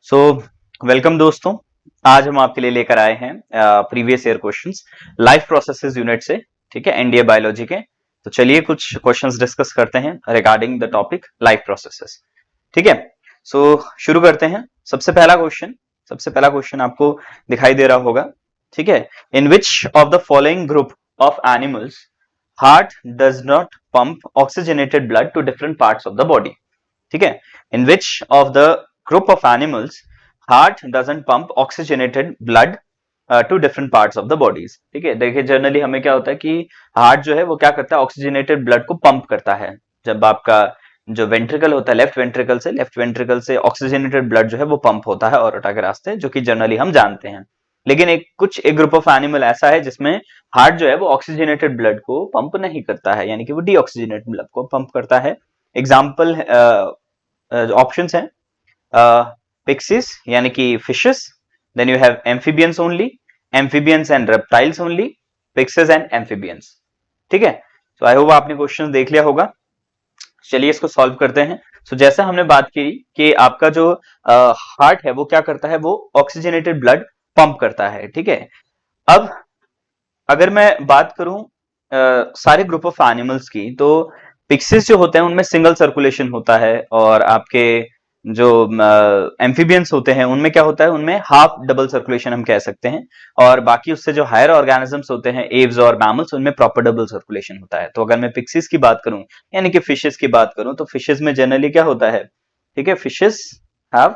So welcome दोस्तों। आज हम आपके लिए लेकर आए हैं previous year questions life processes unit से। ठीक है, एनडीए बायोलॉजी के। तो चलिए कुछ क्वेश्चंस डिस्कस करते हैं regarding the topic life processes. ठीक है, सो शुरू करते हैं। सबसे पहला क्वेश्चन आपको दिखाई दे रहा होगा। ठीक है, in which of the following group of animals heart does not pump oxygenated blood to different parts of the body. ठीक है, in which of the group of animals heart doesn't pump oxygenated blood to different parts of the bodies. ठीक है, देखिए generally हमें क्या होता है कि हार्ट जो है वो क्या करता है, ऑक्सीजनेटेड ब्लड को पंप करता है। जब आपका जो वेंट्रिकल होता है, लेफ्ट वेंट्रिकल से ऑक्सीजनेटेड ब्लड जो है वो पंप होता है ऑर्टा के रास्ते, जो कि जनरली हम जानते हैं। लेकिन एक ग्रुप ऑफ एनिमल ऐसा है जिसमें हार्ट जो है वो ऑक्सीजनेटेड ब्लड को पंप नहीं करता है, यानी कि वो डीऑक्सीजनेटेड ब्लड को पंप करता है। एग्जाम्पल ऑप्शंस हैं पिक्सिस यानी कि fishes, then you have amphibians and reptiles only, pisces and amphibians. ठीक है, तो आई होप आपने क्वेश्चन देख लिया होगा। चलिए इसको सॉल्व करते हैं। तो जैसा हमने बात की कि आपका जो हार्ट है वो क्या करता है, वो ऑक्सीजनेटेड ब्लड पंप करता है। ठीक है, अब अगर मैं बात करूं सारे ग्रुप ऑफ एनिमल्स की, तो पिक्सिस जो होते हैं उनमें सिंगल सर्कुलेशन होता है, और आपके जो एम्फीबियंस होते हैं उनमें क्या होता है, उनमें हाफ डबल सर्कुलेशन हम कह सकते हैं। और बाकी उससे जो हायर ऑर्गेनिजम्स होते हैं, एव्स और मैमल्स, उनमें प्रॉपर डबल सर्कुलेशन होता है। तो अगर मैं पिक्सिस की बात करूं यानी कि फिशेस की बात करूं, तो फिशेस में जनरली क्या होता है, ठीक है, फिशेस हैव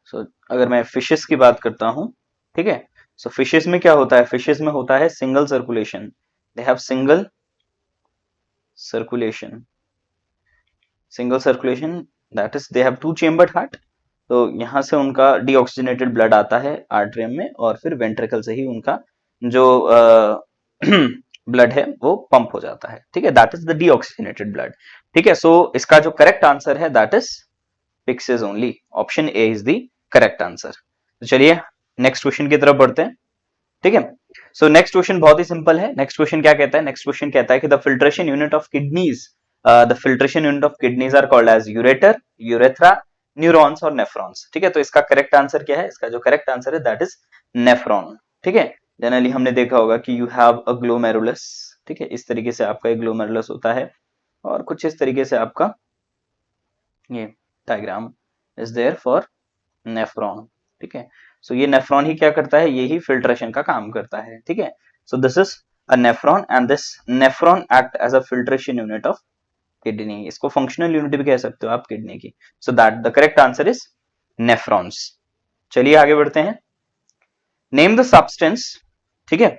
सो अगर मैं फिशेस की बात करता हूं, ठीक है, सो फिशेस में क्या होता है, फिशेस में होता है single circulation. They have circulation single circulation, that is they have to chambered heart. तो यहां से उनका डीऑक्सीजनेटेड ब्लड आता है आर्टरियम में, और फिर वेंट्रिकल से ही उनका जो ब्लड है वो पंप हो जाता है। ठीक है, that is the deoxygenated blood. ठीक है, सो इसका जो करेक्ट आंसर है that is pixies only. Option A is the correct answer. तो चलिए नेक्स्ट क्वेश्चन की तरफ बढ़ते हैं। ठीक है, सो नेक्स्ट क्वेश्चन बहुत ही सिंपल है। नेक्स्ट क्वेश्चन क्या कहता है, नेक्स्ट क्वेश्चन कहता है कि the filtration unit of kidneys are called as ureter, urethra, neurons और नेफ्रॉन्स। ठीक है, तो इसका करेक्ट आंसर क्या है, इसका जो करेक्ट आंसर है दैट इज नेफ्रॉन। ठीक है, जनरली हमने देखा होगा कि यू हैव अ ग्लोमेरुलस। ठीक है, इस तरीके से आपका एक ग्लोमेरुलस होता है, और कुछ इस तरीके से आपका ये diagram is there for nephron. ठीक है, सो ये नेफ्रॉन ही क्या करता है, यही फिल्ट्रेशन का काम करता है। ठीक है, so this is a nephron and this nephron act as a filtration unit of kidney. इसको फंक्शनल यूनिट भी कह सकते हो आप किडनी की। So that the correct answer is nephrons. चलिए आगे बढ़ते हैं। Name the substance. ठीक है,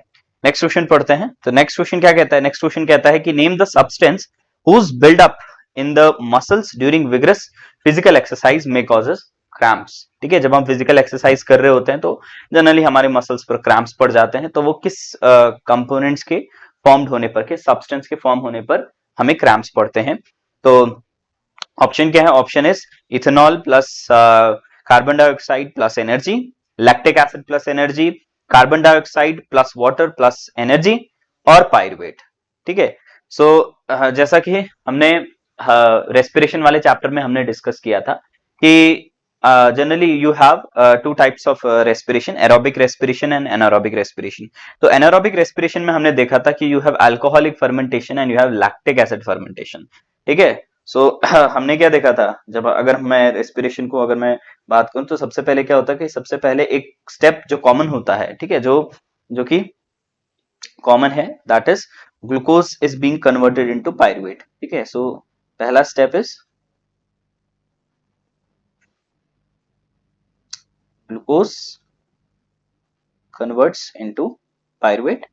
नेक्स्ट क्वेश्चन पढ़ते हैं। तो नेक्स्ट क्वेश्चन क्या कहता है, नेक्स्ट क्वेश्चन कहता है कि name the substance whose build up in the muscles during vigorous physical exercise में कॉजेस क्रैम्प्स। ठीक है, जब हम फिजिकल एक्सरसाइज कर रहे होते हैं तो जनरली हमारे मसल्स पर क्रैम्प्स पड़ जाते हैं। तो वो किस कंपोनेंट्स के फॉर्म्ड होने पर, किस सब्सटेंस के फॉर्म होने पर हमें क्रैम्प्स पड़ते हैं। तो ऑप्शन क्या है, option is ethanol plus carbon dioxide plus energy, lactic acid plus energy, carbon dioxide plus water plus energy, और पायरुवेट। ठीक है, सो जैसा कि हमने रेस्पिरेशन वाले चैप्टर में हमने डिस्कस किया था कि generally you have two types of respiration, aerobic respiration and anaerobic respiration. तो एनारोबिक रेस्पिरेशन में हमने देखा था कि you have alcoholic fermentation and you have lactic acid fermentation. ठीक है, सो हमने क्या देखा था, जब अगर मैं रेस्पिरेशन को अगर मैं बात करूं, तो सबसे पहले क्या होता है कि सबसे पहले एक स्टेप जो कॉमन होता है, ठीक है, जो जो कि कॉमन है, that is glucose is being converted into pyruvate. ठीक है, सो पहला step is glucose converts into pyruvate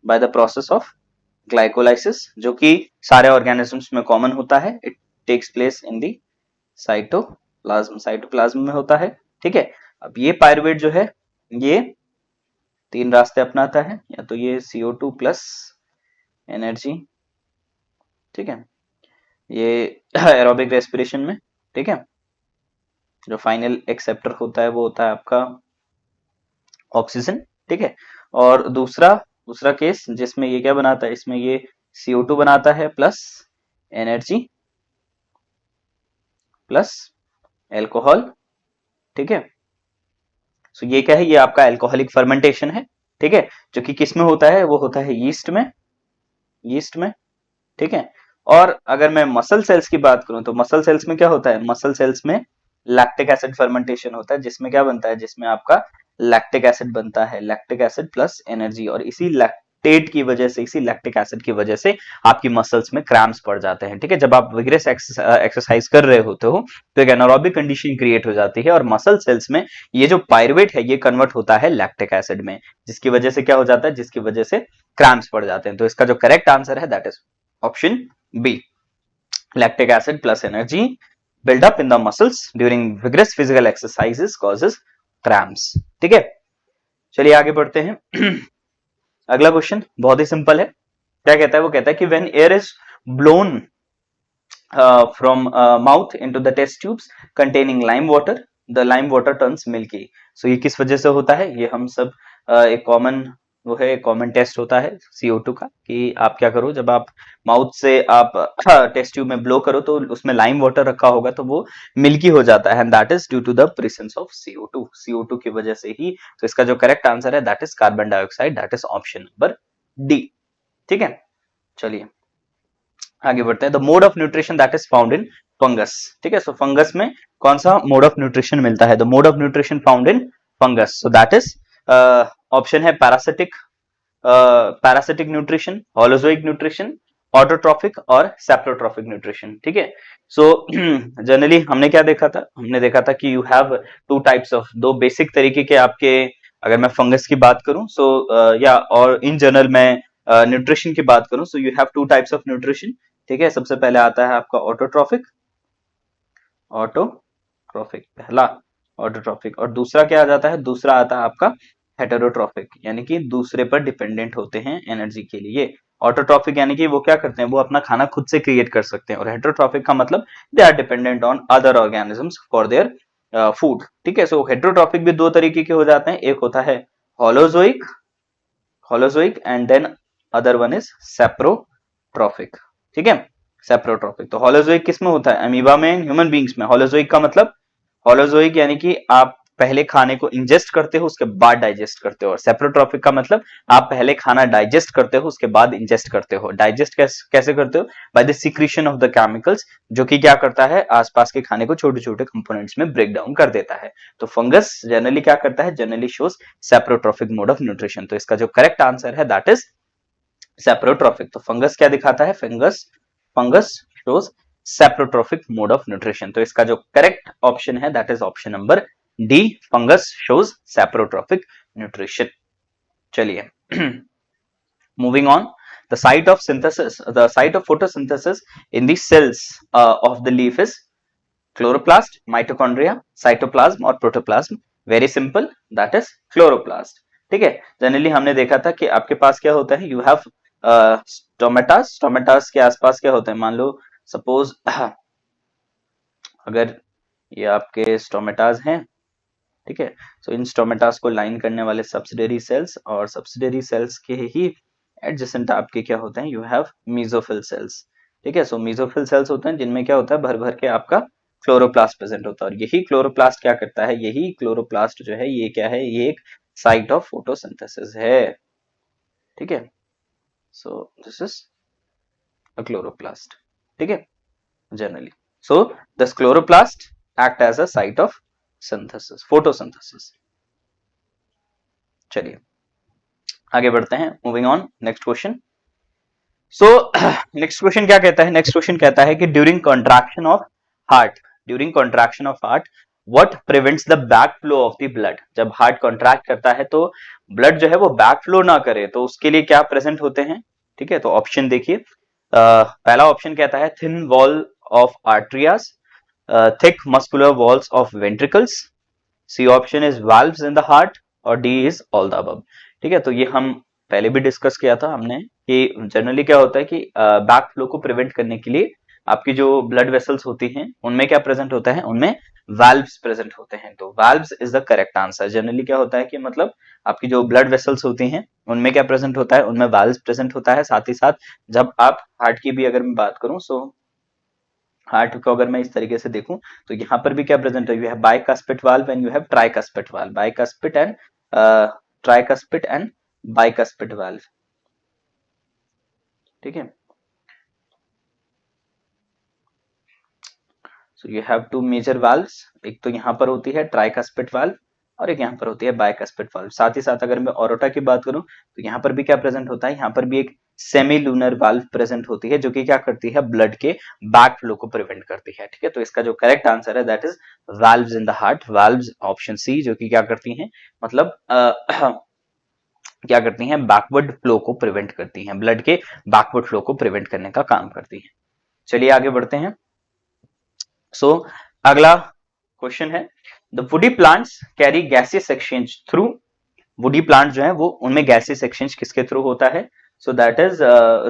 by the process of glycolysis, जो कि सारे ऑर्गेनिजम्स में कॉमन होता है। It takes place in the cytoplasm में होता है। ठीक है, अब ये पायरुवेट जो है ये तीन रास्ते अपनाता है, या तो ये CO2 प्लस एनर्जी, ठीक है, ये एरोबिक रेस्पिरेशन में, ठीक है, जो फाइनल एक्सेप्टर होता है वो होता है आपका ऑक्सीजन। ठीक है, और दूसरा केस जिसमें ये क्या बनाता है, इसमें ये CO2 बनाता है प्लस एनर्जी, प्लस एल्कोहल, ठीक है। सो ये क्या है, ये आपका एल्कोहलिक फर्मेंटेशन है, ठीक है, जो कि किस में होता है, वो होता है यीस्ट में, यीस्ट में, ठीक है। और अगर मैं मसल सेल्स की बात करूं तो मसल सेल्स में क्या होता है, मसल सेल्स में लैक्टिक एसिड फर्मेंटेशन होता है, जिसमें क्या बनता है, जिसमें आपका लैक्टिक एसिड बनता है, लैक्टिक एसिड प्लस एनर्जी, और इसी लैक्टेट की वजह से, इसी लैक्टिक एसिड की वजह से आपकी मसल्स में क्रैम्प्स पड़ जाते हैं, ठीक है। जब आप विग्रेस एक्सरसाइज कर रहे होते हो तो एक एनारोबिक कंडीशन क्रिएट हो जाती है, और मसल सेल्स में ये जो पायरुवेट है ये कन्वर्ट होता है लैक्टिक एसिड में, जिसकी वजह से क्या हो जाता है, जिसकी वजह से क्रैम्प्स पड़ जाते हैं। तो इसका जो करेक्ट आंसर है that is option B, lactic acid plus energy build up in the muscles during vigorous physical exercises causes cramps, ठीक है। चलिए आगे बढ़ते हैं। अगला क्वेश्चन बहुत ही सिंपल है, क्या कहता है, वो कहता है कि when air is blown from mouth into the test tubes containing lime water, the lime water turns milky। so ये किस वजह से होता है, ये हम सब एक कॉमन वो है, कॉमन टेस्ट होता है CO2 का, कि आप क्या करो, जब आप माउथ से आप टेस्ट ट्यूब में ब्लो करो तो उसमें लाइम वाटर रखा होगा तो वो मिल्की हो जाता है, and that is due to the presence of CO2, CO2 की वजह से ही। तो इसका जो करेक्ट आंसर है that is carbon dioxide, that is option number D, ठीक है। चलिए आगे बढ़ते हैं। The mode of nutrition that is found in fungus, ठीक है। सो फंगस में कौन सा मोड ऑफ न्यूट्रिशन मिलता है, the mode of nutrition found in fungus, so that is option है parasitic, parasitic nutrition, holozoic nutrition, autotrophic और सेप्रोट्रॉफिक न्यूट्रिशन, ठीक है। सो जनरली हमने क्या देखा था, हमने देखा था कि you have two types of, दो बेसिक तरीके के आपके, अगर मैं फंगस की बात करूं सो या और इन जनरल मैं न्यूट्रिशन की बात करूं, सो you have two types of nutrition, ठीक है। सबसे पहले आता है आपका ऑटोट्रॉफिक, ऑटोट्रॉफिक पहला ऑटोट्रॉफिक, और दूसरा क्या आ जाता है, दूसरा आता है आपका हेटेरोट्रॉफिक, यानी कि दूसरे पर डिपेंडेंट होते हैं एनर्जी के लिए। ऑटोट्रॉफिक यानी कि वो क्या करते हैं, वो अपना खाना खुद से क्रिएट कर सकते हैं, और हेटेरोट्रॉफिक का मतलब they are dependent on other organisms for their food, ठीक है। सो हेटेरोट्रॉफिक भी दो तरीके के हो जाते हैं, एक होता है holozoic, holozoic and then other one is saprotrophic, ठीक है, सेप्रोट्रॉफिक। तो होलोजोइक किस में होता है, अमीबा में, ह्यूमन बींग्स में। होलोजोइक का मतलब, होलोजोइक यानी कि आप पहले खाने को इंजेस्ट करते हो उसके बाद डाइजेस्ट करते हो, और सेप्रोट्रॉफिक का मतलब आप पहले खाना डाइजेस्ट करते हो उसके बाद इंजेस्ट करते हो। डाइजेस्ट कैसे करते हो, by the secretion of the chemicals, जो कि क्या करता है, आसपास के खाने को छोटे छोटे कंपोनेंट्स में ब्रेक डाउन कर देता है। तो फंगस जनरली क्या करता है, generally shows saprotrophic mode of nutrition. तो इसका जो करेक्ट आंसर है दैट इज सेप्रोट्रॉफिक। तो फंगस क्या दिखाता है, fungus, fungus shows saprotrophic mode of nutrition. तो इसका जो करेक्ट ऑप्शन है that is option number D, fungus shows saprotrophic nutrition. चलिए moving on, the site of synthesis, the site of photosynthesis in the cells of the leaf is chloroplast, mitochondria, cytoplasm और protoplasm। very simple, that is chloroplast, ठीक है। Generally हमने देखा था कि आपके पास क्या होता है, यू हैव स्टोमेटास, स्टोमेटास के आसपास क्या होता है, मान लो सपोज अगर ये आपके स्टोमेटास हैं, ठीक है। सो इन स्टोमेटास को लाइन करने वाले सब्सिडरी सेल्स, और सब्सिडरी सेल्स के ही एडजेसेंट आपके क्या होते हैं, यू हैव मेसोफिल सेल्स, ठीक है। सो मेसोफिल सेल्स होते हैं जिनमें क्या होता है, भर भर के आपका क्लोरोप्लास्ट प्रेजेंट होता है, और यही क्लोरोप्लास्ट क्या करता है, यही क्लोरोप्लास्ट जो है ये क्या है, ये एक साइट ऑफ फोटोसिंथेसिस है, ठीक है। So this is a chloroplast, ठीक है, generally. So this chloroplast act as a site of synthesis, photosynthesis. चलिए आगे बढ़ते हैं, moving on, next question. So next question क्या कहता है, नेक्स्ट क्वेश्चन कहता है कि during contraction of heart, during contraction of heart what prevents the back flow of the blood. जब हार्ट कॉन्ट्रैक्ट करता है तो ब्लड जो है वो बैक फ्लो ना करे, तो उसके लिए क्या प्रेजेंट होते हैं, ठीक है। तो ऑप्शन देखिए, पहला ऑप्शन कहता है thin wall of arteries, thick muscular walls of ventricles, C option is valves in the heart, और D is all the above, ठीक है। तो ये हम पहले भी डिस्कस किया था हमने कि जनरली क्या होता है कि बैक फ्लो को प्रिवेंट करने के लिए आपकी जो ब्लड वेसल्स होती हैं उनमें क्या प्रेजेंट होता है, उनमें वाल्व्स प्रेजेंट होते हैं। तो valves is the correct answer. Generally क्या होता है कि मतलब आपकी जो ब्लड वेसल्स होती हैं उनमें क्या प्रेजेंट होता है, उनमें वाल्व्स प्रेजेंट होता है। साथ ही साथ जब आप हार्ट की भी अगर मैं बात करूं, सो हार्ट को अगर मैं इस तरीके से देखूं तो यहाँ पर भी क्या प्रेजेंट है, you have bicuspid valve and you have tricuspid valve, bicuspid and tricuspid and bicuspid valve, ठीक है। So you have two major valves, एक तो यहाँ पर होती है ट्राइकास्पिड वाल्व और एक यहाँ पर होती है बाइकास्पिड वाल्व। साथ ही साथ अगर मैं ऑरोटा की बात करूं तो यहाँ पर भी क्या प्रेजेंट होता है, यहाँ पर भी एक सेमी लूनर वाल्व प्रेजेंट होती है जो कि क्या करती है, ब्लड के बैक फ्लो को प्रिवेंट करती है, ठीक है। तो इसका जो करेक्ट आंसर है that is valves in the heart, valves option C, जो कि क्या करती हैं, मतलब क्या करती हैं, बैकवर्ड फ्लो को प्रिवेंट करती हैं, ब्लड के बैकवर्ड फ्लो को प्रिवेंट करने का काम करती हैं। चलिए आगे बढ़ते हैं। सो अगला क्वेश्चन है, the woody plants carry gaseous exchange through, woody plant जो है वो उनमें गैसियस एक्सचेंज किसके थ्रू होता है, so that is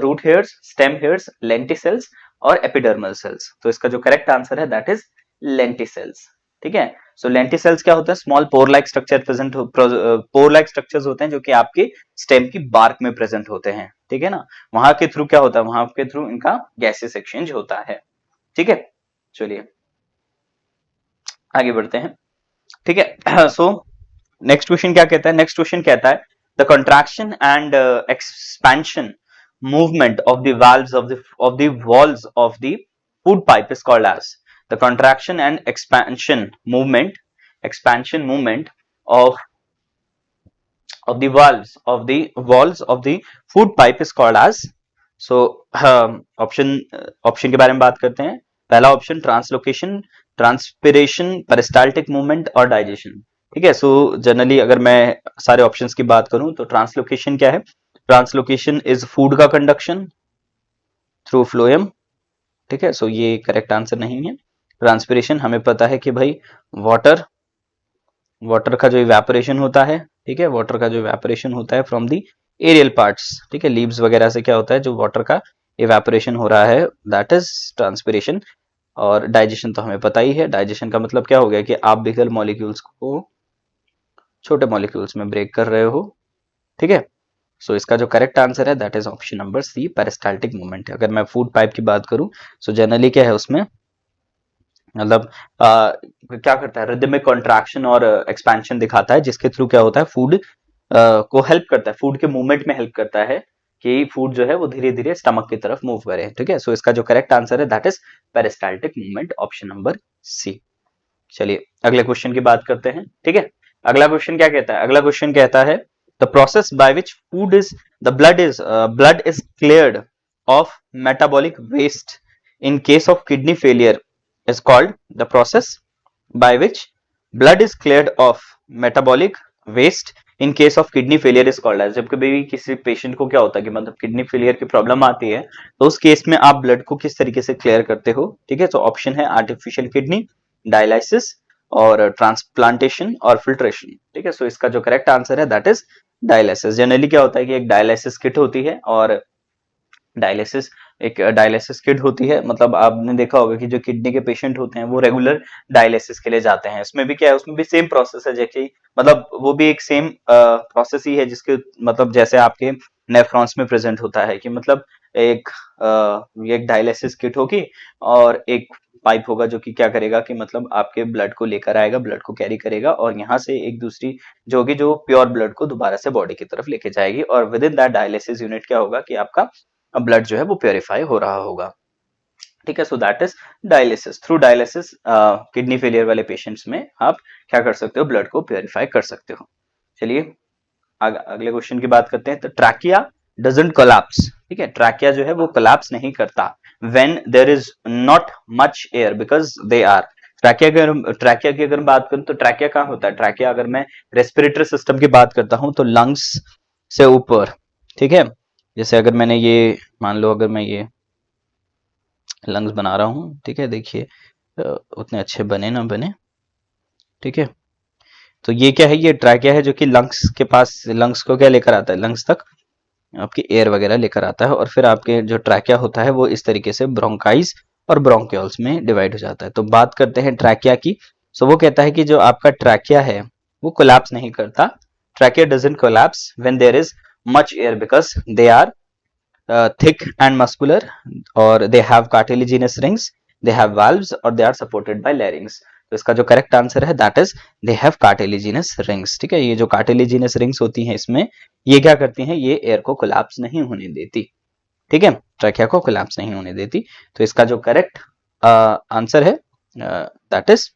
root hairs, stem hairs, lenticels और एपिडर्मल सेल्स। तो इसका जो करेक्ट आंसर है दैट इज लेंटिसेल्स, ठीक है। सो लेंटिसेल्स क्या होता है, small pore like structure present, pore like structures होते हैं जो कि आपके स्टेम की बार्क में प्रेजेंट होते हैं, ठीक है ना। वहां के थ्रू क्या होता है, वहां के थ्रू इनका गैसियस एक्सचेंज होता है, ठीक है। चलिए आगे बढ़ते हैं, ठीक है। सो नेक्स्ट क्वेश्चन क्या कहता है, नेक्स्ट क्वेश्चन कहता है the contraction and expansion movement of the valves of the walls of the food pipe is called as, the contraction and expansion movement of the walls of the food pipe is called as, so option के बारे में बात करते हैं। पहला option translocation, transpiration, peristaltic movement और digestion, ठीक है। सो जनरली अगर मैं सारे ऑप्शंस की बात करूं तो ट्रांसलोकेशन क्या है, ट्रांसलोकेशन इज फूड का कंडक्शन थ्रू फ्लोएम, ठीक है। सो ये करेक्ट आंसर नहीं है। ट्रांसपिरेशन हमें पता है कि भाई वाटर का जो इवेपोरेशन होता है, ठीक है, वाटर का जो इवेपोरेशन होता है फ्रॉम दी एरियल पार्ट्स, ठीक है, लीव्स वगैरह से क्या होता है, जो वाटर का इवेपोरेशन हो रहा है दैट इज ट्रांसपिरेशन। और डाइजेशन तो हमें पता ही है, डाइजेशन का मतलब क्या हो गया कि आप बिगल मॉलिक्यूल्स को छोटे मॉलिक्यूल्स में ब्रेक कर रहे हो, ठीक है। सो इसका जो करेक्ट आंसर है that is option number C, peristaltic movement. अगर मैं फूड पाइप की बात करूं सो जनरली क्या है उसमें, मतलब क्या करता है, रिदमिक कॉन्ट्रैक्शन और एक्सपेंशन दिखाता है जिसके थ्रू क्या होता है, फूड को हेल्प करता है, फूड के मूवमेंट में हेल्प करता है कि फूड जो है वो धीरे धीरे स्टमक की तरफ मूव करे, ठीक है। सो इसका जो करेक्ट आंसर है that is peristaltic movement, option number C. चलिए अगले क्वेश्चन की बात करते हैं, ठीक है। अगला क्वेश्चन क्या कहता है, अगला क्वेश्चन कहता है the process by which food is the blood is cleared of metabolic waste in case of kidney failure is called, the process by which blood is cleared of metabolic waste in case of kidney failure is called as, जब कभी किसी patient को क्या होता है कि मतलब kidney failure की प्रॉब्लम आती है तो उस केस में आप ब्लड को किस तरीके से क्लियर करते हो, ठीक है। तो ऑप्शन है आर्टिफिशियल किडनी, डायलिसिस और ट्रांसप्लांटेशन और फिल्ट्रेशन, ठीक है। सो इसका जो करेक्ट आंसर है दैट इज डायलिसिस। जनरली क्या होता है कि एक डायलिसिस किट होती है और डायलिसिस किट होती है, मतलब आपने देखा होगा कि जो किडनी के पेशेंट होते हैं वो रेगुलर डायलिसिस के लिए जाते हैं। उसमें भी क्या है, उसमें भी सेम प्रोसेस है, जैसे मतलब वो भी एक सेम प्रोसेस ही है जिसके मतलब जैसे आपके नेफ्रॉन्स में प्रेजेंट होता है कि मतलब एक डायलिसिस किट होगी और एक पाइप होगा जो कि क्या करेगा कि मतलब आपके ब्लड को लेकर आएगा, ब्लड को कैरी करेगा और यहाँ से एक दूसरी जो होगी जो प्योर ब्लड को दोबारा से बॉडी की तरफ लेके जाएगी और with in that dialysis unit क्या होगा कि आपका ब्लड जो है वो प्योरीफाई हो रहा होगा, ठीक है। So that is dialysis. Through dialysis kidney failure वाले पेशेंट्स में आप क्या कर सकते हो, ब्लड को प्योरीफाई कर सकते हो। चलिए अगले क्वेश्चन की बात करते हैं। तो ट्रैकिया डजंट कोलैप्स, ठीक है, ट्रैकिया जो है वो कोलैप्स नहीं करता when there is not much air because they are, trachea की अगर बात करूं तो ट्रैकिया कहाँ होता है, ट्रैकिया अगर मैं रेस्पिरेटरी सिस्टम की बात करता हूं तो लंग्स से ऊपर, ठीक है। जैसे अगर मैंने ये मान लो अगर मैं ये लंग्स बना रहा हूं, ठीक है, देखिए उतने अच्छे बने ना बने, ठीक है। तो ये क्या है, ये ट्रैकिया है जो कि लंग्स के पास, लंग्स को क्या लेकर आता है, लंग्स तक आपकी एयर वगैरह लेकर आता है और फिर आपके जो ट्रैकिया होता है वो इस तरीके से ब्रोंकाइज और ब्रोंक्यूल्स में डिवाइड हो जाता है। तो बात करते हैं ट्रैकिया की। सो वो कहता है कि जो आपका ट्रैकिया है वो कोलैप्स नहीं करता, trachea doesn't collapse when there is much air because they are thick and muscular or they have cartilaginous rings, they have valves और they are supported by larynx. तो इसका जो करेक्ट आंसर है that is they have cartilaginous rings. ठीक है, ये जो cartilaginous rings होती हैं इसमें, ये क्या करती हैं, ये एयर को कोलैप्स नहीं होने देती। ठीक है, ट्रैकिया को कोलैप्स नहीं होने देती। तो इसका जो करेक्ट आंसर है that is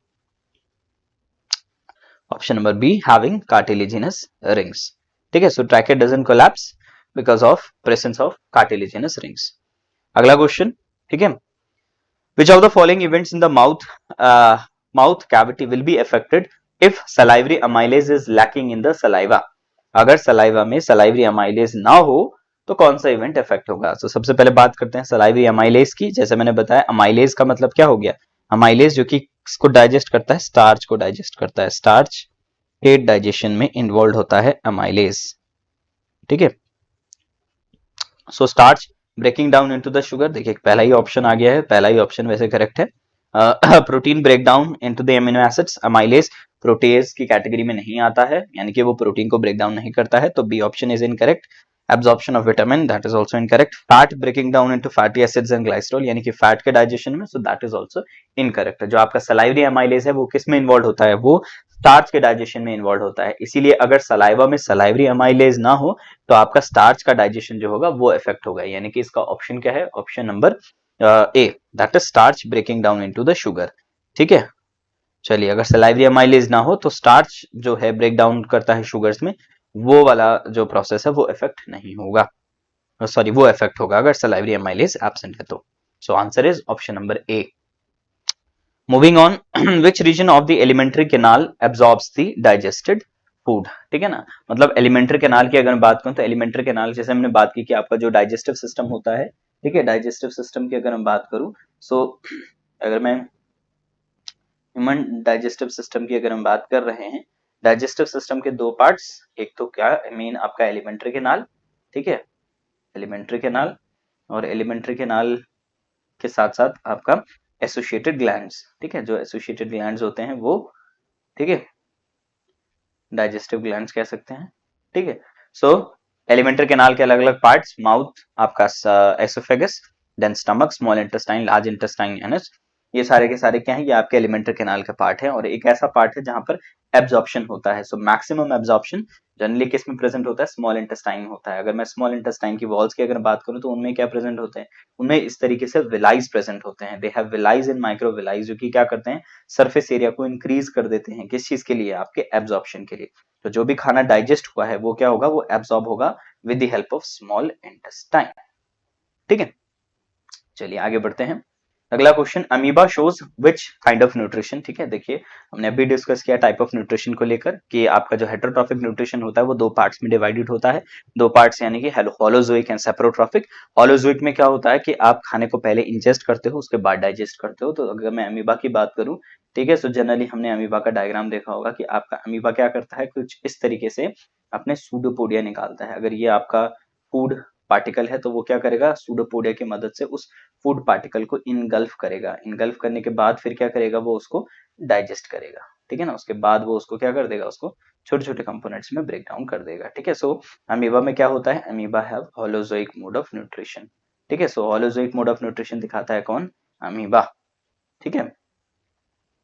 option number B, having cartilaginous rings. ठीक है, so trachea doesn't collapse because of presence of cartilaginous rings. अगला क्वेश्चन, ठीक है, which of the following events in the mouth cavity will be affected if salivary amylase is lacking in the saliva? अगर saliva में salivary amylase ना हो तो कौन सा इवेंट इफेक्ट होगा? तो सबसे पहले बात करते हैं salivary amylase की। जैसे मैंने बताया, amylase का मतलब क्या हो गया? amylase जो कि इसको डाइजेस्ट करता है, स्टार्च को डाइजेस्ट करता है, स्टार्च के डाइजेशन में इन्वॉल्व होता है amylase। ठीक है, so starch breaking down into the sugar, देखिए पहला ही ऑप्शन आ गया है, पहला ही ऑप्शन वैसे करेक्ट है। Protein break down into the amino acids, amylase protease की कैटेगरी में नहीं आता है, यानी कि वो प्रोटीन को ब्रेक डाउन नहीं करता है, तो B option is incorrect. Absorption of vitamin, that is also incorrect. Fat breaking down into fatty acids and glycerol, यानी कि फैट के डाइजेशन में, so that is also incorrect. जो आपका सलाइवरी अमाइलेज है वो किस में इन्वॉल्व होता है? वो स्टार्च के डाइजेशन में इन्वॉल्व होता है। इसीलिए अगर सलाइवा में सलाइवरी अमाइलेज ना हो तो आपका स्टार्च का डाइजेशन जो होगा वो इफेक्ट होगा, यानी कि इसका ऑप्शन क्या है? Option number A, that is starch breaking down into the sugar. ठीक है, चलिए, अगर सलाइवरी अमाइलेज ना हो तो स्टार्च जो है ब्रेक डाउन करता है शुगर्स में, वो वाला जो प्रोसेस है वो इफेक्ट नहीं होगा, सॉरी वो इफेक्ट होगा अगर सलाइवरी अमाइलेज एब्सेंट है तो। सो answer is option number A. Moving on, which region of the alimentary canal absorbs the digested food? ठीक है ना, मतलब एलिमेंट्री कैनाल की अगर मैं बात करूं तो एलिमेंट्री कैनाल, जैसे हमने बात की कि आपका जो डाइजेस्टिव सिस्टम होता है, ठीक है, डाइजेस्टिव सिस्टम की अगर हम बात करूं, सो अगर मैं ह्यूमन डाइजेस्टिव सिस्टम की अगर हम बात कर रहे हैं, डाइजेस्टिव सिस्टम के दो पार्ट्स, एक तो क्या मेन आपका एलिमेंट्री कैनाल, ठीक है, एलिमेंट्री कैनाल, और एलिमेंट्री कैनाल के साथ साथ आपका एसोसिएटेड ग्लैंड्स। ठीक है, जो एसोसिएटेड ग्लैंड्स होते हैं वो, ठीक है, डाइजेस्टिव ग्लैंड्स कह सकते हैं। ठीक है, सो एलिमेंट्री कैनाल के अलग अलग पार्ट्स, माउथ आपका oesophagus, then stomach, small intestine, large intestine, anus, ये सारे के सारे क्या हैं? ये आपके एलिमेंट्री कैनाल का पार्ट है, और एक ऐसा पार्ट है जहां पर एब्जॉर्प्शन होता है। सो मैक्सिमम एब्जॉर्प्शन जनरली किस में प्रेजेंट होता है? स्मॉल इंटेस्टाइन होता है। अगर मैं स्मॉल इंटेस्टाइन की वॉल्स की अगर बात करूं तो उनमें क्या प्रेजेंट होते हैं? उनमें इस तरीके से विलाइज प्रेजेंट होते हैं। दे हैव विलाइज इन माइक्रो विलाइज, जो कि क्या करते हैं? सरफेस एरिया को इंक्रीज कर देते हैं। किस चीज के लिए? आपके एब्जॉर्प्शन के लिए। तो जो भी खाना डाइजेस्ट हुआ है वो क्या होगा? वो एब्जॉर्ब होगा with the help of small intestine. ठीक है, चलिए आगे बढ़ते हैं। अगला question, amoeba shows which kind of nutrition? ठीक है, देखिए हमने अभी डिस्कस किया टाइप ऑफ न्यूट्रिशन को लेकर कि आपका जो हेटेरोट्रॉफिक न्यूट्रिशन होता है वो दो पार्ट्स में डिवाइडेड होता है। दो पार्ट्स यानी कि होलोजोइक एंड सेप्रोट्रॉफिक। होलोजोइक में क्या होता है कि आप खाने को पहले इंजेस्ट करते हो, उसके बाद डाइजेस्ट करते हो। तो अगर मैं अमीबा की बात करूं, ठीक है, सो जनरली हमने अमीबा का डायग्राम देखा होगा कि आपका अमीबा क्या करता है, कुछ इस तरीके से अपने सूडोपोडिया निकालता है। अगर ये आपका फूड पार्टिकल है तो वो क्या करेगा? सूडोपोडिया की मदद से उस फूड पार्टिकल को इनगल्फ करेगा। इनगल्फ करने के बाद फिर क्या करेगा? वो उसको डाइजेस्ट करेगा। ठीक है ना, उसके बाद वो उसको क्या कर देगा? उसको छोटे छोटे कंपोनेंट्स में ब्रेक डाउन कर देगा। ठीक है, सो अमीबा में क्या होता है? Amoeba have holozoic mode of nutrition. ठीक है, सो होलोजोइक मोड ऑफ न्यूट्रिशन दिखाता है कौन? अमीबा। ठीक है,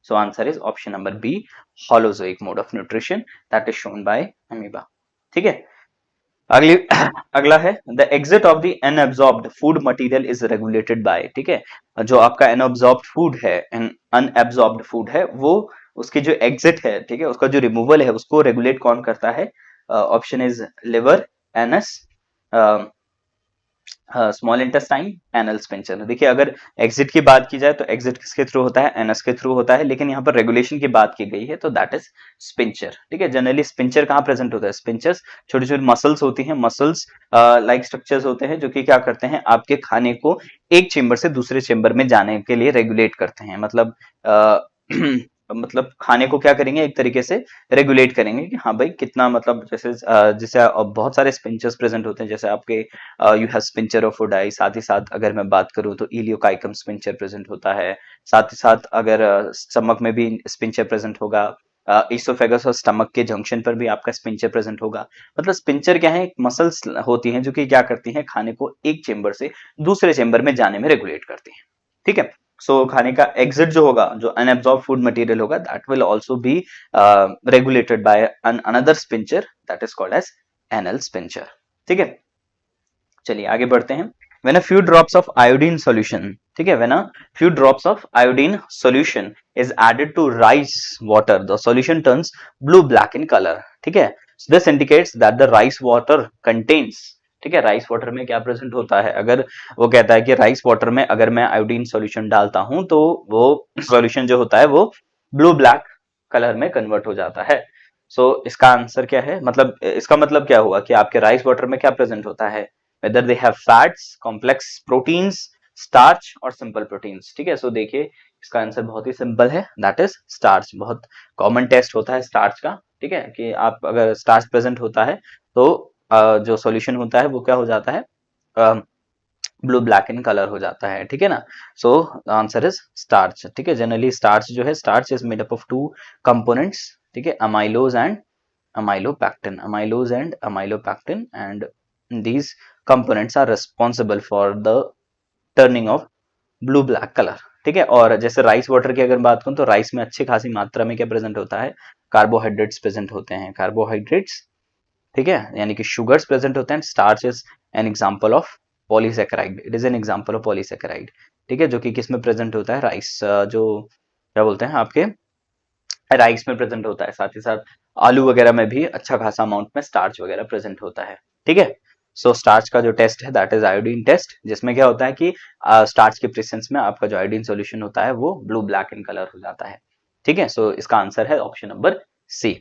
so answer is option number B, holozoic mode of nutrition that is shown by amoeba. ठीक है, अगली अगला है, the exit of the unabsorbed food material is regulated by. ठीक है, जो आपका अनएब्सॉर्ब्ड फूड है, अनएब्सॉर्ब्ड फूड है, वो उसकी जो एग्जिट है, ठीक है, उसका जो रिमूवल है उसको रेगुलेट कौन करता है? Option is liver, anus, small intestine, anal sphincter. देखिए अगर एग्जिट की बात की जाए तो एग्जिट किसके थ्रू होता है? एनस के थ्रू होता है, लेकिन यहाँ पर रेगुलेशन की बात की गई है तो दैट इज स्पिंचर। ठीक है, जनरली स्पिंचर कहाँ प्रेजेंट होता है? स्पिंचर्स छोटी छोटी मसल्स होती हैं, मसल्स लाइक स्ट्रक्चर्स होते हैं जो कि क्या करते हैं? आपके खाने को एक चेम्बर से दूसरे चेम्बर में जाने के लिए रेगुलेट करते हैं। मतलब मतलब खाने को क्या करेंगे? एक तरीके से रेगुलेट करेंगे कि हाँ भाई कितना, मतलब जैसे बहुत सारे स्पिंचर्स प्रेजेंट होते हैं, जैसे आपके you have sphincter of Oddi, साथ ही साथ अगर मैं बात करूं तो इलियोकाइकम स्पिंचर प्रेजेंट होता है, साथ ही साथ अगर स्टमक में भी स्पिंचर प्रेजेंट होगा, इसोफेगस और स्टमक के जंक्शन पर भी आपका स्पिंचर प्रेजेंट होगा। मतलब स्पिंचर क्या है? मसल्स होती हैं जो कि क्या करती हैं? खाने को एक चेम्बर से दूसरे चेम्बर में जाने में रेगुलेट करती हैं। ठीक है, सो खाने का एग्जिट जो होगा, जो अनएब्सॉर्ब फूड मटेरियल होगा, that will also be regulated by another sphincter that is called as anal sphincter. ठीक है, चलिए आगे बढ़ते हैं। When a few drops of iodine solution, ठीक है, when a few drops of iodine solution is added to rice water, the solution turns blue black in color। ठीक है, so this indicates that the rice water contains, ठीक है, rice water में क्या present होता है, अगर वो कहता है कि राइस वाटर में अगर मैं आयोडीन सॉल्यूशन डालता हूं तो वो सॉल्यूशन जो होता है वो ब्लू ब्लैक कलर में कन्वर्ट हो जाता है। सो इसका आंसर क्या है, मतलब इसका मतलब क्या हुआ कि आपके राइस वाटर में क्या प्रेजेंट होता है, whether they have fats, complex proteins, starch और simple proteins। ठीक है, सो देखिए इसका आंसर बहुत ही सिंपल है, दैट इज स्टार्च। बहुत कॉमन टेस्ट होता है स्टार्च का, ठीक है, कि आप अगर स्टार्च प्रेजेंट होता है तो जो सॉल्यूशन होता है वो क्या हो जाता है, ब्लू ब्लैक इन कलर हो जाता है। ठीक है ना, सो आंसर इज स्टार्च। ठीक है, जनरली स्टार्च जो है, starch is made up of two components, ठीक है, amylose and amylopectin, amylose and amylopectin, and these components are responsible for the turning of blue black color। ठीक है, और जैसे राइस वाटर की अगर बात करूं तो राइस में अच्छी खासी मात्रा में क्या प्रेजेंट होता है, कार्बोहाइड्रेट्स प्रेजेंट होते हैं, कार्बोहाइड्रेट्स, ठीक है, यानी कि शुगर्स प्रेजेंट होते हैं। Starch is an example of polysaccharide, it is an example of polysaccharide. ठीक है, जो कि किस में प्रेजेंट होता है, राइस, जो क्या बोलते हैं आपके राइस में प्रेजेंट होता है, साथ ही साथ आलू वगैरह में भी अच्छा खासा अमाउंट में स्टार्च वगैरह प्रेजेंट होता है। ठीक है, सो स्टार्च का जो टेस्ट है दैट इज आयोडीन टेस्ट, जिसमें क्या होता है कि स्टार्च के प्रेजेंस में आपका जो आयोडीन सॉल्यूशन होता है वो ब्लू ब्लैक इन कलर हो जाता है। ठीक है, सो इसका आंसर है option number C.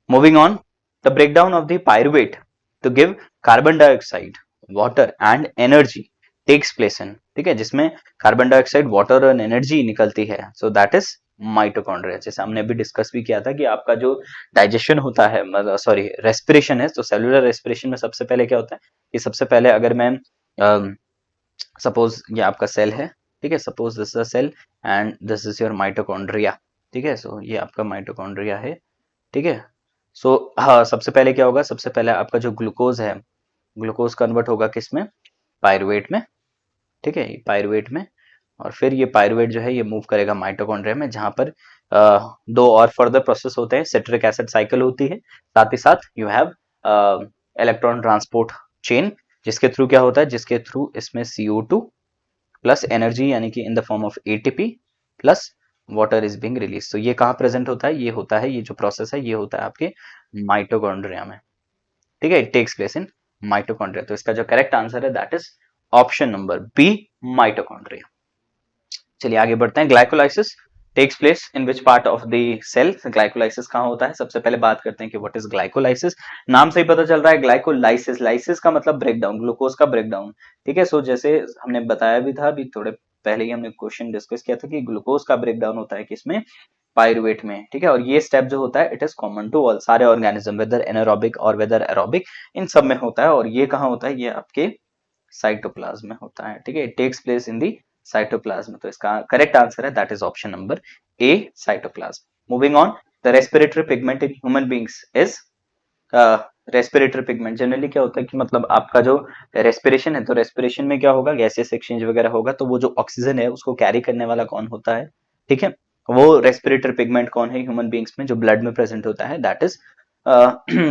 Moving on, the breakdown of the pyruvate to give carbon dioxide, water and energy takes place in, ठीक है, जिसमें कार्बन डाइऑक्साइड, वाटर और एनर्जी निकलती है, सो दैट इज माइटोकॉन्ड्रिया। जैसे हमने अभी डिस्कस भी किया था कि आपका जो डाइजेशन होता है, मतलब सॉरी रेस्पिरेशन है, तो सेलुलर रेस्पिरेशन में सबसे पहले क्या होता है कि सबसे पहले अगर मैं सपोज ये आपका सेल है, ठीक है, suppose this is a cell and this is your mitochondria. ठीक है, सो ये आपका माइटोकॉन्ड्रिया है। ठीक है, सो हाँ, सबसे पहले क्या होगा, सबसे पहले आपका जो ग्लूकोज है, ग्लूकोज कन्वर्ट होगा किस में, पायरुवेट में। ठीक है, पायरुवेट में, और फिर ये पायरुवेट जो है ये मूव करेगा माइटोकॉन्ड्रिया में, जहां पर दो और फर्दर प्रोसेस होते हैं, सिट्रिक एसिड साइकिल होती है, साथ ही साथ you have electron transport chain, जिसके थ्रू क्या होता है, जिसके थ्रू इसमें CO2 प्लस एनर्जी यानी कि इन the form of ATP plus water is being release. तो ये कहाँ प्रेजेंट होता है, ये होता है, ये जो प्रोसेस है ये होता है आपके माइटोकॉन्ड्रिया में। ठीक है, it takes place in mitochondria. तो इसका जो करेक्ट आंसर है that is option number B, mitochondria. चलिए आगे बढ़ते हैं। Glycolysis takes place in which part of the cell, glycolysis कहाँ होता है, सबसे पहले बात करते हैं कि व्हाट इज ग्लाइकोलाइसिस। नाम से ही पता चल रहा है ग्लाइकोलाइसिस, लाइसिस का मतलब ब्रेकडाउन, ग्लूकोज का ब्रेकडाउन। ठीक है, सो जैसे हमने बताया भी था अभी थोड़े पहले ही हमने क्वेश्चन डिस्कस किया था कि ग्लूकोज का ब्रेकडाउन होता है किसमें, पायरुवेट में। ठीक है, और ये स्टेप जो होता है it is common to all, सारे ऑर्गेनिज्म, वेदर एनारोबिक और वेदर एरोबिक, इन सब में होता है। और ये कहाँ होता है, ये आपके साइटोप्लाज्म में होता है। ठीक है, it takes place in the cytoplasm. तो इसका करेक्ट आंसर है that is option number A, cytoplasm. Moving on, the respiratory pigment in human beings is, respiratory pigment generally क्या होता है कि मतलब आपका जो रेस्पिरेशन है, तो रेस्पिरेशन में क्या होगा, गैसेस एक्सचेंज वगैरह होगा, तो वो जो ऑक्सीजन है उसको कैरी करने वाला कौन होता है, ठीक है, वो रेस्पिरेटरी पिगमेंट कौन है ह्यूमन बींग्स में, जो ब्लड में प्रेजेंट होता है, that is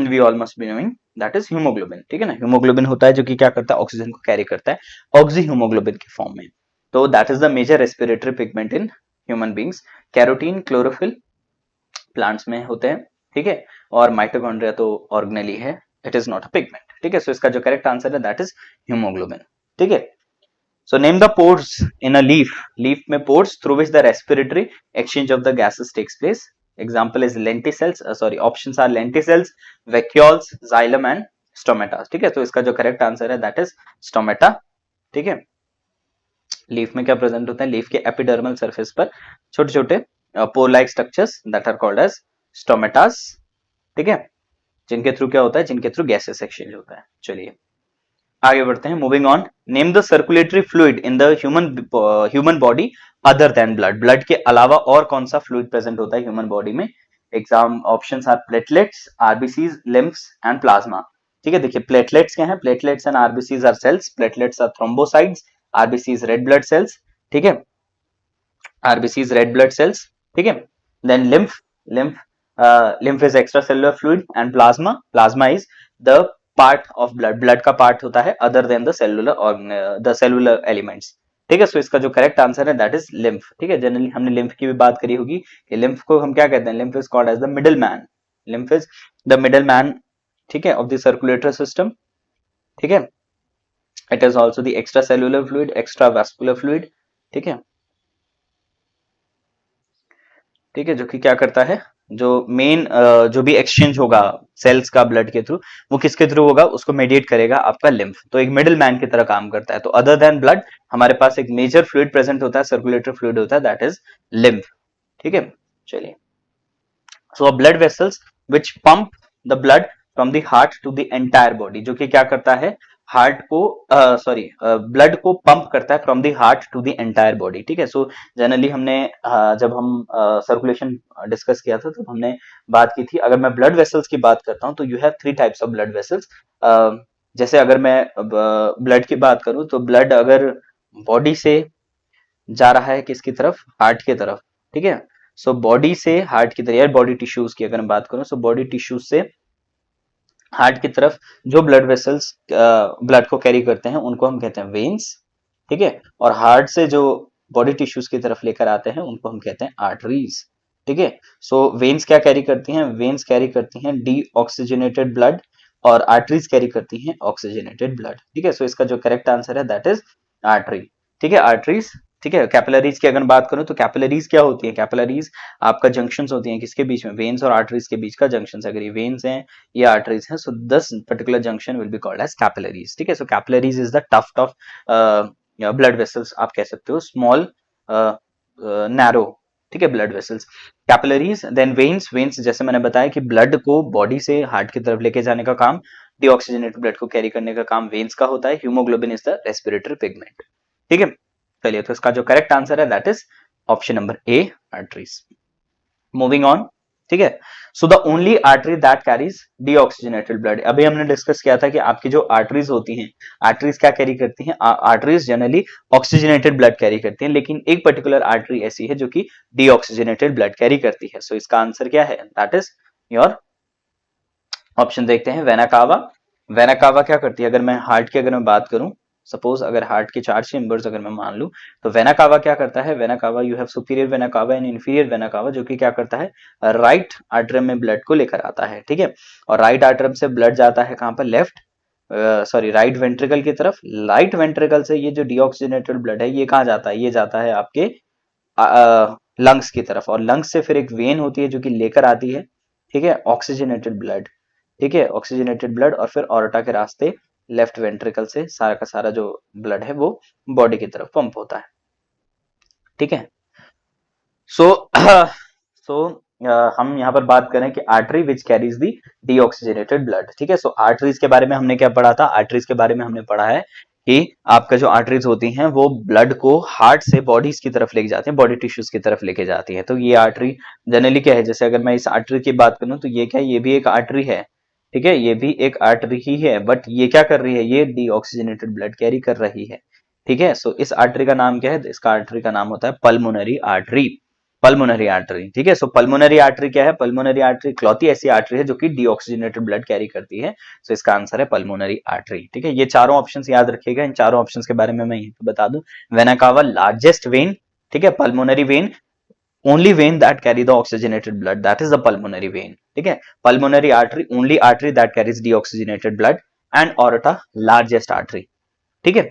we all must be knowing that is haemoglobin. ठीक है ना, हीमोग्लोबिन होता है जो कि क्या करता है, ऑक्सीजन को कैरी करता है ऑक्सी हीमोग्लोबिन के फॉर्म में। तो that is the major respiratory pigment in human beings. Carotene, chlorophyll plants में होते हैं। ठीक है, और माइटोकॉन्ड्रिया तो ऑर्गेनेली है, it is not a pigment. ठीक है, सो इसका जो करेक्ट आंसर है दैट इज हीमोग्लोबिन। ठीक है, so name the pores in a leaf, leaf में pores through which the respiratory exchange of the gases takes place. Example is lenticels, sorry options are lenticels, vacuoles, xylem and stomata. ठीक है, तो इसका जो correct answer है that is stomata. ठीक है, leaf में क्या प्रेजेंट होता है, लीफ के एपिडर्मल सरफेस पर छोटे छोटे pore like structures that are called as stomatas. ठीक है, जिनके थ्रू क्या होता है, जिनके थ्रू गैसेस एक्सचेंज होता है। चलिए आगे बढ़ते हैं। Moving on, name the circulatory fluid in the human body other than blood, blood के अलावा और कौन सा फ्लूइड प्रेजेंट होता है ह्यूमन बॉडी में। Exam options are platelets, RBCs, lymphs and plasma. ठीक है, देखिए प्लेटलेट्स क्या है, platelets and RBCs are cells, platelets are thrombocytes, RBCs red blood cells. ठीक है, RBCs रेड ब्लड सेल्स, ठीक है। Then lymph, lymph lymph is extracellular fluid, and plasma is the part of blood का part होता है other than the cellular or the cellular elements, ठीक है। So इसका जो करेक्ट आंसर है दैट इज लिम्फ, ठीक है। जनरली हमने लिम्फ की भी बात करी होगी कि लिम्फ को हम क्या कहते हैं, lymph is called as the middle man, lymph is the middle man, ठीक है, ऑफ द सर्कुलेटरी सिस्टम, ठीक है। It is also the extra cellular fluid, extra vascular fluid, ठीक है, ठीक है, जो कि क्या करता है, जो मेन जो भी एक्सचेंज होगा सेल्स का ब्लड के थ्रू, वो किसके थ्रू होगा, उसको मेडिएट करेगा आपका लिम्फ, तो एक मिडिल मैन की तरह काम करता है। तो अदर देन ब्लड हमारे पास एक मेजर फ्लूइड प्रेजेंट होता है, सर्कुलेटरी फ्लूइड होता है, दैट इज लिम्फ, ठीक है। चलिए, so blood vessels which pump the blood from the heart to the entire body, जो कि क्या करता है, हार्ट को ब्लड को पंप करता है from the heart to the entire body, ठीक है। सो जनरली हमने जब हम सर्कुलेशन डिस्कस किया था तो हमने बात की थी, अगर मैं ब्लड वेसल्स की बात करता हूं तो you have 3 types of blood vessels. जैसे अगर मैं ब्लड की बात करूं तो ब्लड अगर बॉडी से जा रहा है किसकी तरफ, हार्ट की तरफ, ठीक है। सो बॉडी से हार्ट की तरफ, या बॉडी टिश्यूज की अगर मैं बात करूं, सो बॉडी टिश्यूज से हार्ट की तरफ जो ब्लड वेसल्स ब्लड को कैरी करते हैं उनको हम कहते हैं वेन्स, ठीक है। और हार्ट से जो बॉडी टिश्यूज की तरफ लेकर आते हैं उनको हम कहते हैं आर्टरीज, ठीक है। सो वेन्स क्या कैरी करती हैं, वेन्स कैरी करती हैं डीऑक्सीजनेटेड ब्लड, और आर्टरीज कैरी करती हैं ऑक्सीजनेटेड ब्लड, ठीक है। सो इसका जो करेक्ट आंसर है दैट इज आर्टरी, ठीक है, आर्टरीज, ठीक है। कैपिलरीज की अगर बात करूं तो कैपिलरीज क्या होती है, कैपिलरीज आपका जंक्शंस होती हैं किसके बीच में, वेन्स और आर्टरीज के बीच का जंक्शन, अगर ये वेन्स हैं ये आर्टरीज हैं, so this particular junction will be called as capillaries, ठीक है। So capillaries is the tuft of blood vessels, आप कह सकते हो स्मॉल नैरो, ठीक है, blood vessels, capillaries. Then veins, veins जैसे मैंने बताया कि ब्लड को बॉडी से हार्ट की तरफ लेके जाने का काम, डीऑक्सीजनेटेड ब्लड को कैरी करने का काम वेन्स का होता है। Haemoglobin is the respiratory pigment, ठीक है। चलिए, तो इसका जो करेक्ट आंसर है that is option number A, arteries. Moving on, ठीक है। So the only artery that carries deoxygenated blood, अभी हमने डिस्कस किया था कि आपकी जो आर्टरीज होती हैं, आर्टरीज क्या कैरी करती हैं, arteries generally oxygenated blood carry करती हैं, लेकिन एक पर्टिकुलर आर्टरी ऐसी है जो कि डीऑक्सीजनेटेड ब्लड कैरी करती है। सो इसका आंसर क्या है, दैट इज योर ऑप्शन, देखते हैं वेना कावा। वेना कावा क्या करती है, अगर मैं हार्ट की अगर मैं बात करूं, सपोज अगर हार्ट के 4 चेंबर्स अगर मैं मान लूं, तो वेना कावा क्या करता है, vena cava you have superior vena cava and inferior vena cava, जो कि क्या करता है, राइट आर्टरम में ब्लड को लेकर आता है, ठीक है। और राइट आर्टरम से ब्लड जाता है कहां पर, लेफ्ट राइट वेंट्रिकल की तरफ। राइट वेंट्रिकल से ये जो डीऑक्सीजनेटेड ब्लड है ये कहाँ जाता है, ये जाता है आपके लंग्स की तरफ, और लंग्स से फिर एक वेन होती है जो कि लेकर आती है, ठीक है, ऑक्सीजनेटेड ब्लड, ठीक है, ऑक्सीजनेटेड ब्लड, और फिर ऑर्टा के रास्ते लेफ्ट वेंट्रिकल से सारा का सारा जो ब्लड है वो बॉडी की तरफ पंप होता है, ठीक है। सो सो हम यहाँ पर बात करें कि artery which carries the deoxygenated blood, ठीक है। सो आर्टरीज के बारे में हमने क्या पढ़ा था, आर्टरीज के बारे में हमने पढ़ा है कि आपका जो आर्टरीज होती हैं वो ब्लड को हार्ट से बॉडीज की तरफ लेके जाती हैं, बॉडी टिश्यूज की तरफ लेके जाती है। तो ये आर्टरी जनरली क्या है, जैसे अगर मैं इस आर्टरी की बात करूं तो ये क्या है, ये भी एक आर्टरी है, ठीक है, ये भी एक आर्टरी ही है, बट ये क्या कर रही है, ये डीऑक्सीजनेटेड ब्लड कैरी कर रही है, ठीक है। सो इस आर्टरी का नाम क्या है, इसका आर्टरी का नाम होता है पल्मोनरी आर्टरी, पल्मोनरी आर्टरी, ठीक है। सो पल्मोनरी आर्टरी क्या है, पल्मोनरी आर्टरी इकलौती ऐसी आर्टरी है जो कि डीऑक्सीजनेटेड ब्लड कैरी करती है। सो इसका आंसर है पल्मोनरी आर्टरी, ठीक है। ये चारों ऑप्शंस याद रखिएगा, इन चारों ऑप्शंस के बारे में मैं यहीं पे बता दूं। वेना कावा लार्जेस्ट वेन, ठीक है, pulmonary vein, only vein that carry the oxygenated blood, that is the pulmonary vein, ठीक है। pulmonary artery only artery that carries deoxygenated blood, and aorta largest artery, ठीक है।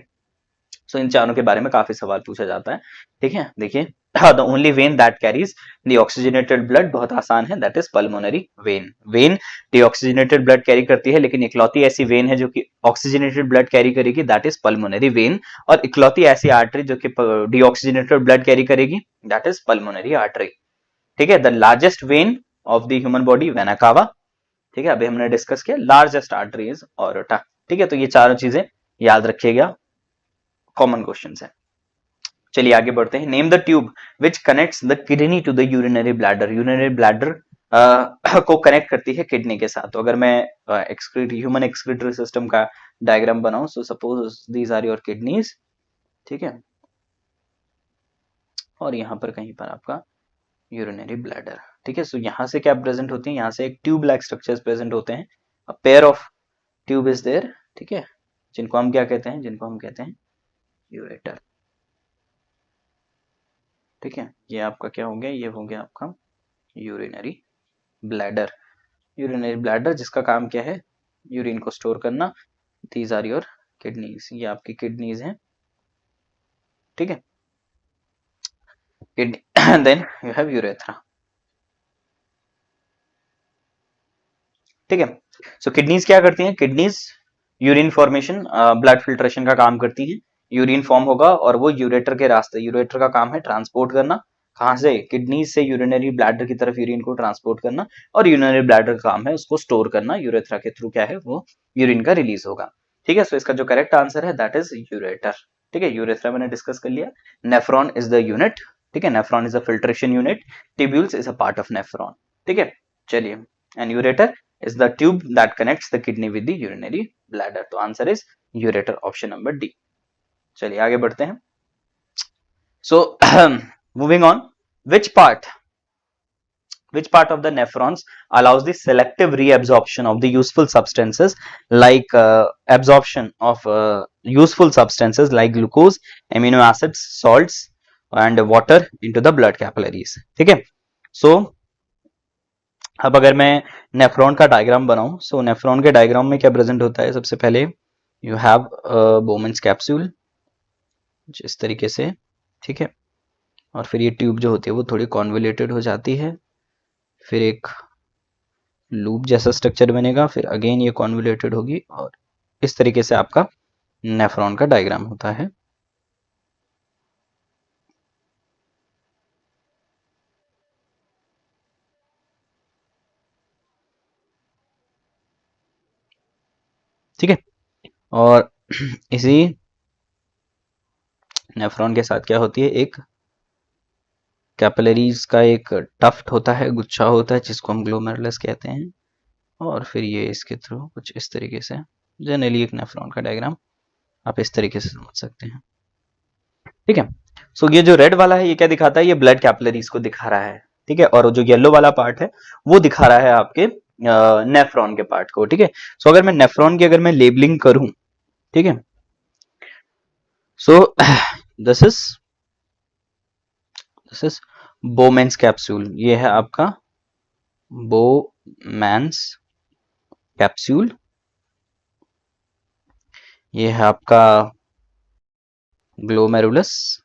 सो इन चारों के बारे में काफी सवाल पूछा जाता है, ठीक है। देखिए, the only when that carries the oxygenated blood, बहुत आसान है, that is pulmonary vein. When deoxygenated blood carry करती है, लेकिन इकलौती ऐसी वेन है जो कि ऑक्सीजनेटेड ब्लड कैरी करेगी, दैट इज पल्मोनरी वेन। और इकलौती ऐसी आर्टरी जो कि डीऑक्सीजनेटेड ब्लड कैरी करेगी, दैट इज पल्मोनरी आर्टरी, ठीक है। The largest when of the human body vena cava, ठीक है, अभी हमने डिस्कस किया। लार्जेस्ट आर्टरी इज ऑरोटा, ठीक है। तो ये चारों चीजें याद रखिएगा, कॉमन क्वेश्चन है। चलिए आगे बढ़ते हैं। Name the tube which connects the kidney to the urinary bladder, urinary bladder को कनेक्ट करती है किडनी के साथ। तो अगर मैं ह्यूमन एक्सक्रीटरी सिस्टम का डायग्राम बनाऊं, so suppose these are your kidneys, ठीक है, और यहाँ पर कहीं पर आपका यूरिनरी ब्लैडर। ठीक है, सो यहाँ से क्या प्रेजेंट होती है, यहाँ से एक ट्यूब लाइक स्ट्रक्चर्स प्रेजेंट होते हैं, a pair of tube is there. ठीक है, जिनको हम क्या कहते हैं, जिनको हम कहते हैं यूरेटर। ठीक है, ये आपका क्या हो गया, ये हो गया आपका यूरिनरी ब्लैडर। यूरिनरी ब्लैडर जिसका काम क्या है, यूरिन को स्टोर करना। दीज आर योर किडनीज, ये आपकी किडनीज हैं। ठीक है, kidney then you have urethra. ठीक है, सो किडनीज क्या करती हैं, kidneys urine formation, blood filtration का काम करती हैं। यूरिन फॉर्म होगा और वो यूरेटर के रास्ते, यूरेटर का काम है ट्रांसपोर्ट करना, कहां से, किडनीज से यूरिनरी ब्लैडर की तरफ यूरिन को ट्रांसपोर्ट करना, और यूरिनरी ब्लैडर का काम है उसको स्टोर करना, यूरेथ्रा के थ्रू क्या है वो यूरिन का रिलीज होगा। ठीक है, सो इसका जो करेक्ट आंसर है दैट इज यूरेटर। ठीक है, यूरेथ्रा मैंने डिस्कस कर लिया। Nephron is the unit. ठीक है, nephron is a filtration unit, tubules is a part of nephron. ठीक है, चलिए, and ureter is the tube that connects the kidney with the urinary bladder। तो answer is ureter, option number D. चलिए आगे बढ़ते हैं। So moving on, which part which part of the nephrons allows the selective reabsorption of the useful substances like absorption of useful substances like glucose, amino acids, salts and water into the blood capillaries। ठीक है, सो अब अगर मैं nephron का diagram बनाऊं, सो nephron के diagram में क्या प्रेजेंट होता है, सबसे पहले यू हैव बोमेंस कैप्सूल इस तरीके से। ठीक है, और फिर ये ट्यूब जो होती है वो थोड़ी कॉन्वोल्यूटेड हो जाती है, फिर एक लूप जैसा स्ट्रक्चर बनेगा, फिर अगेन ये कॉन्वोल्यूटेड होगी, और इस तरीके से आपका नेफ्रॉन का डायग्राम होता है। ठीक है, और इसी नेफ्रॉन के साथ क्या होती है, एक कैपिलरीज का एक टफ्ट होता है, गुच्छा होता है जिसको हम ग्लोमेरुलस कहते हैं, और फिर ये इसके थ्रू कुछ इस तरीके से, जनरली एक नेफ्रॉन का डायग्राम आप इस तरीके से समझ सकते हैं। ठीक है, सो ये जो रेड वाला है ये क्या दिखाता है, ये ब्लड कैपिलरीज को दिखा रहा है। ठीक है, और जो येलो वाला पार्ट है वो दिखा रहा है आपके नेफ्रॉन के पार्ट को। ठीक है, सो अगर मैं नेफ्रॉन की अगर मैं लेबलिंग करूं, ठीक है, सो दिस इज बोमेंस कैप्सूल, ये है आपका बोमेंस कैप्सूल, ये है आपका glomerulus,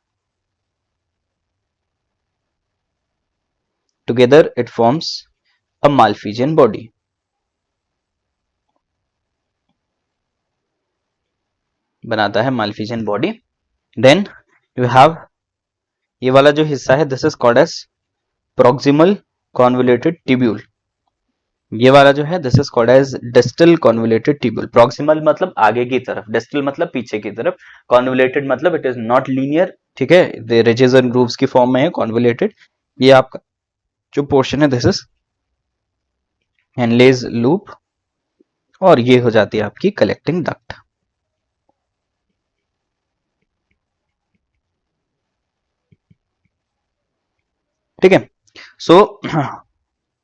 together it forms a Malpighian body। बनाता है Malpighian body। then you have ये वाला जो हिस्सा है this is called as proximal convoluted tubule। ये वाला जो है this is called as distal convoluted tubule। proximal मतलब आगे की तरफ, distal मतलब पीछे की तरफ, convoluted मतलब it is not linear। ठीक है, the ridges and grooves की फॉर्म में है convoluted। ये आपका जो पोर्शन है this is Henle's loop, और ये हो जाती है आपकी कलेक्टिंग डक्ट। ठीक है, सो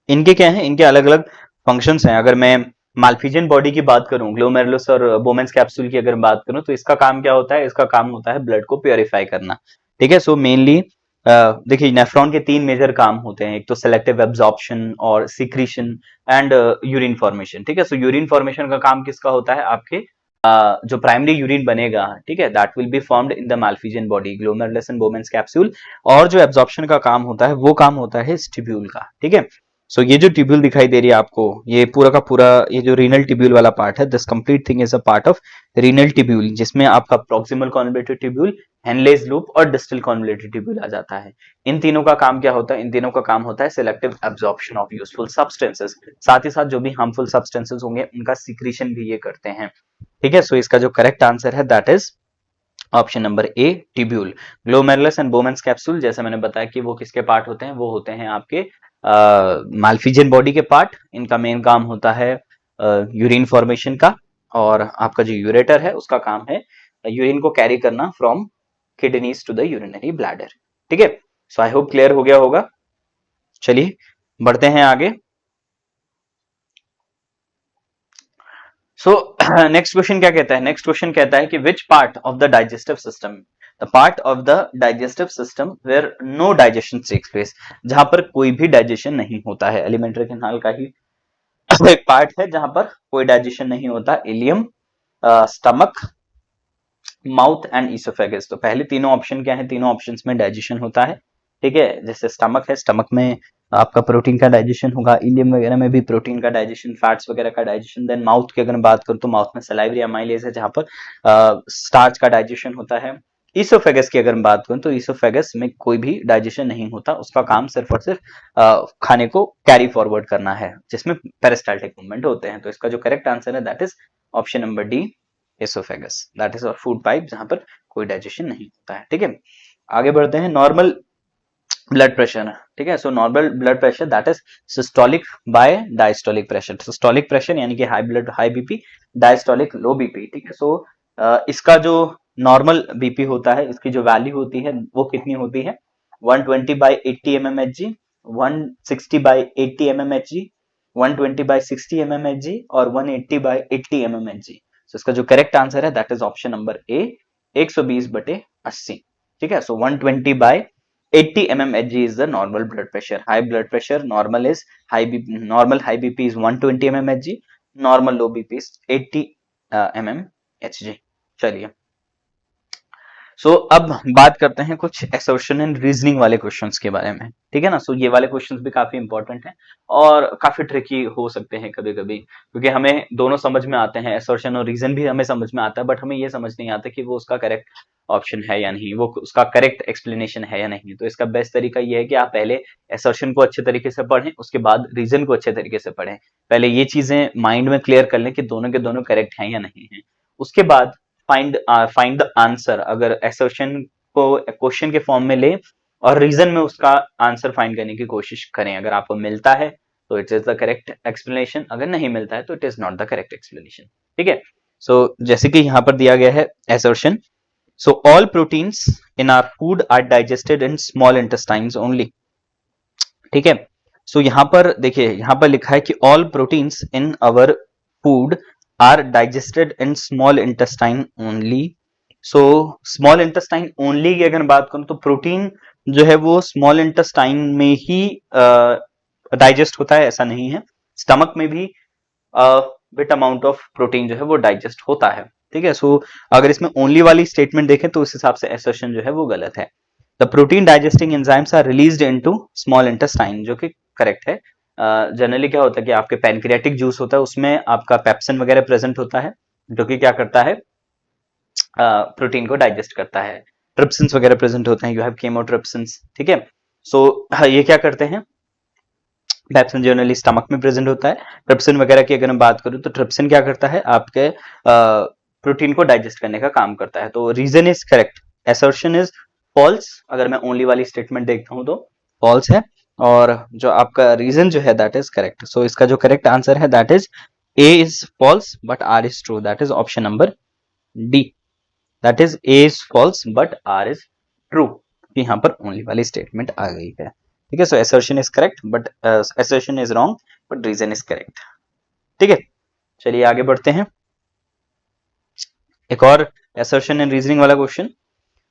इनके क्या है, इनके अलग अलग फंक्शंस हैं। अगर मैं माल्फिजियन बॉडी की बात करूं, ग्लोमेरुलस और बोमेंस कैप्सूल की अगर बात करूं, तो इसका काम क्या होता है, इसका काम होता है ब्लड को प्योरीफाई करना। ठीक है, सो मेनली देखिए नेफ्रॉन के तीन मेजर काम होते हैं, एक तो सेलेक्टिव एब्जॉर्प्शन और सिक्रीशन एंड यूरिन फॉर्मेशन। ठीक है, सो यूरिन फॉर्मेशन का काम किसका होता है, आपके जो प्राइमरी यूरिन बनेगा, ठीक है, that will be formed in the Malpighian body, glomerulus and बोमेंस capsule. और जो एब्जॉर्प्शन का काम होता है वो काम होता है इस ट्यूब्यूल का। ठीक है, सो ये जो ट्यूब्यूल दिखाई दे रही है आपको, ये पूरा का पूरा ये जो रीनल ट्यूब्यूल वाला पार्ट है, this complete thing is a part of renal tubule, जिसमें आपका proximal convoluted tubule, Henle's loop और डिस्टल कॉन्वोल्यूटेड ट्यूब्यूल आ जाता है। इन तीनों का काम क्या होता है, इन तीनों का काम होता है selective absorption of useful substances, साथ ही साथ जो भी हार्मफुल सब्सटेंसेस होंगे उनका सिक्रीशन भी ये करते हैं। ठीक है, सो इसका जो करेक्ट आंसर है that is option number A, tubule. Glomerulus and बोमेंस capsule, जैसे मैंने बताया कि वो किसके पार्ट होते हैं, वो होते हैं आपके माल्फिजियन बॉडी के पार्ट। इनका मेन काम होता है यूरिन फॉर्मेशन का, और आपका जो यूरेटर है उसका काम है यूरिन को कैरी करना from kidneys to the urinary bladder. ठीक है, सो आई होप क्लियर हो गया होगा। चलिए बढ़ते हैं आगे। सो नेक्स्ट क्वेश्चन क्या कहता है? नेक्स्ट क्वेश्चन कहता है कि which part of the digestive system, the part of the digestive system where no digestion takes place, जहां पर कोई भी डाइजेशन नहीं होता है। एलिमेंट्री कैनाल का ही एक पार्ट है जहां पर कोई डाइजेशन नहीं होता। Ileum, stomach, mouth and oesophagus. तो पहले तीनों ऑप्शन क्या है? तीनों ऑप्शंस में डाइजेशन होता है, ठीक है। जैसे स्टमक है, स्टमक में आपका प्रोटीन का डाइजेशन होगा, इलियम वगैरह में भी प्रोटीन का डाइजेशन, फैट्स वगैरह का डाइजेशन। देन माउथ की अगर बात करूं तो माउथ में सलाइवरी अमाइलेज है जहां पर स्टार्च का डाइजेशन होता है। ईसोफेगस की अगर बात करूं तो ईसोफेगस में कोई भी डाइजेशन नहीं होता, उसका काम सिर्फ और सिर्फ खाने को कैरी फॉरवर्ड करना है, जिसमें पेरिस्टाल्टिक मूवमेंट होते हैं। तो इसका जो करेक्ट आंसर है that is option number D, oesophagus, that is food pipe जहां पर कोई डाइजेशन नहीं होता है, ठीक है। आगे बढ़ते हैं। नॉर्मल ब्लड प्रेशर, ठीक है। So normal blood pressure that is systolic by diastolic pressure. Systolic pressure यानी कि high BP, diastolic low BP, ठीक है। सो इसका जो नॉर्मल बीपी होता है, इसकी जो वैल्यू होती है वो कितनी होती है? 120 by 80 mmHg, 160 by 80 mmHg, 120 by 60 mmHg और 180 बाई 80 mmHg। तो इसका जो करेक्ट आंसर है दैट इज ऑप्शन नंबर ए, 120/80, ठीक है। सो 120 bye 80 mmHg is the normal blood pressure. High blood pressure normal is normal high BP is 120 mmHg, normal low BP is 80 mmHg। चलिए अब बात करते हैं कुछ असर्शन एंड रीजनिंग वाले क्वेश्चंस के बारे में, ठीक है ना। ये वाले क्वेश्चंस भी काफी इंपॉर्टेंट हैं और काफी ट्रिकी हो सकते हैं कभी कभी, क्योंकि हमें दोनों समझ में आते हैं, असर्शन और रीजन भी हमें समझ में आता है, बट हमें ये समझ नहीं आता कि वो उसका करेक्ट ऑप्शन है या नहीं, वो उसका करेक्ट एक्सप्लेनेशन है या नहीं। तो इसका बेस्ट तरीका ये है कि आप पहले असर्शन को अच्छे तरीके से पढ़ें, उसके बाद रीजन को अच्छे तरीके से पढ़ें। पहले ये चीजें माइंड में क्लियर कर लें कि दोनों के दोनों करेक्ट हैं या नहीं है। उसके बाद फाइंड द आंसर। अगर असर्शन को क्वेश्चन के फॉर्म में ले और रीजन में उसका आंसर फाइंड करने की कोशिश करें। अगर आपको मिलता है तो it is the correct explanation, अगर नहीं मिलता है तो it is not the correct explanation, ठीक है। जैसे कि यहां पर दिया गया है assertion, so all proteins in our food are digested in small intestines only, ठीक है। यहां पर देखिए, यहां पर लिखा है कि all proteins in our food are digested in small intestine only. Small intestine only की अगर बात करूं तो प्रोटीन जो है वो स्मॉल इंटेस्टाइन में ही डाइजेस्ट होता है, ऐसा नहीं है। स्टमक में भी बिट अमाउंट ऑफ प्रोटीन जो है वो डाइजेस्ट होता है, ठीक है। अगर इसमें ओनली वाली स्टेटमेंट देखें तो उस हिसाब से असर्शन जो है वो गलत है। The protein digesting enzymes are released into small intestine, जो कि करेक्ट है। जनरली क्या होता है कि आपके पैनक्रियाटिक जूस होता है, उसमें आपका पेप्सिन वगैरह प्रेजेंट होता है, जो कि क्या करता है, प्रोटीन को डाइजेस्ट करता है। ट्रिप्सिन्स वगैरह प्रेजेंट होते हैं, यू हैव केमोट्रिप्सिन्स, ठीक है। ये क्या करते हैं, पेप्सिन जनरली स्टमक में प्रेजेंट होता है। ट्रिप्सिन वगैरह की अगर मैं बात करूं तो ट्रिप्सिन क्या करता है, आपके प्रोटीन को डाइजेस्ट करने का काम करता है। तो reason is correct, assertion is false. अगर मैं ओनली वाली स्टेटमेंट देखता हूं तो फॉल्स है, और जो आपका रीजन जो है दैट इज करेक्ट। इसका जो करेक्ट आंसर है that is A is false but R is true, that is option number D, that is A is false but R is true. यहां पर ओनली वाली स्टेटमेंट आ गई है, ठीक है। Assertion is correct but assertion is wrong but reason is correct, ठीक है। चलिए आगे बढ़ते हैं। एक और असर्शन एंड रीजनिंग वाला question,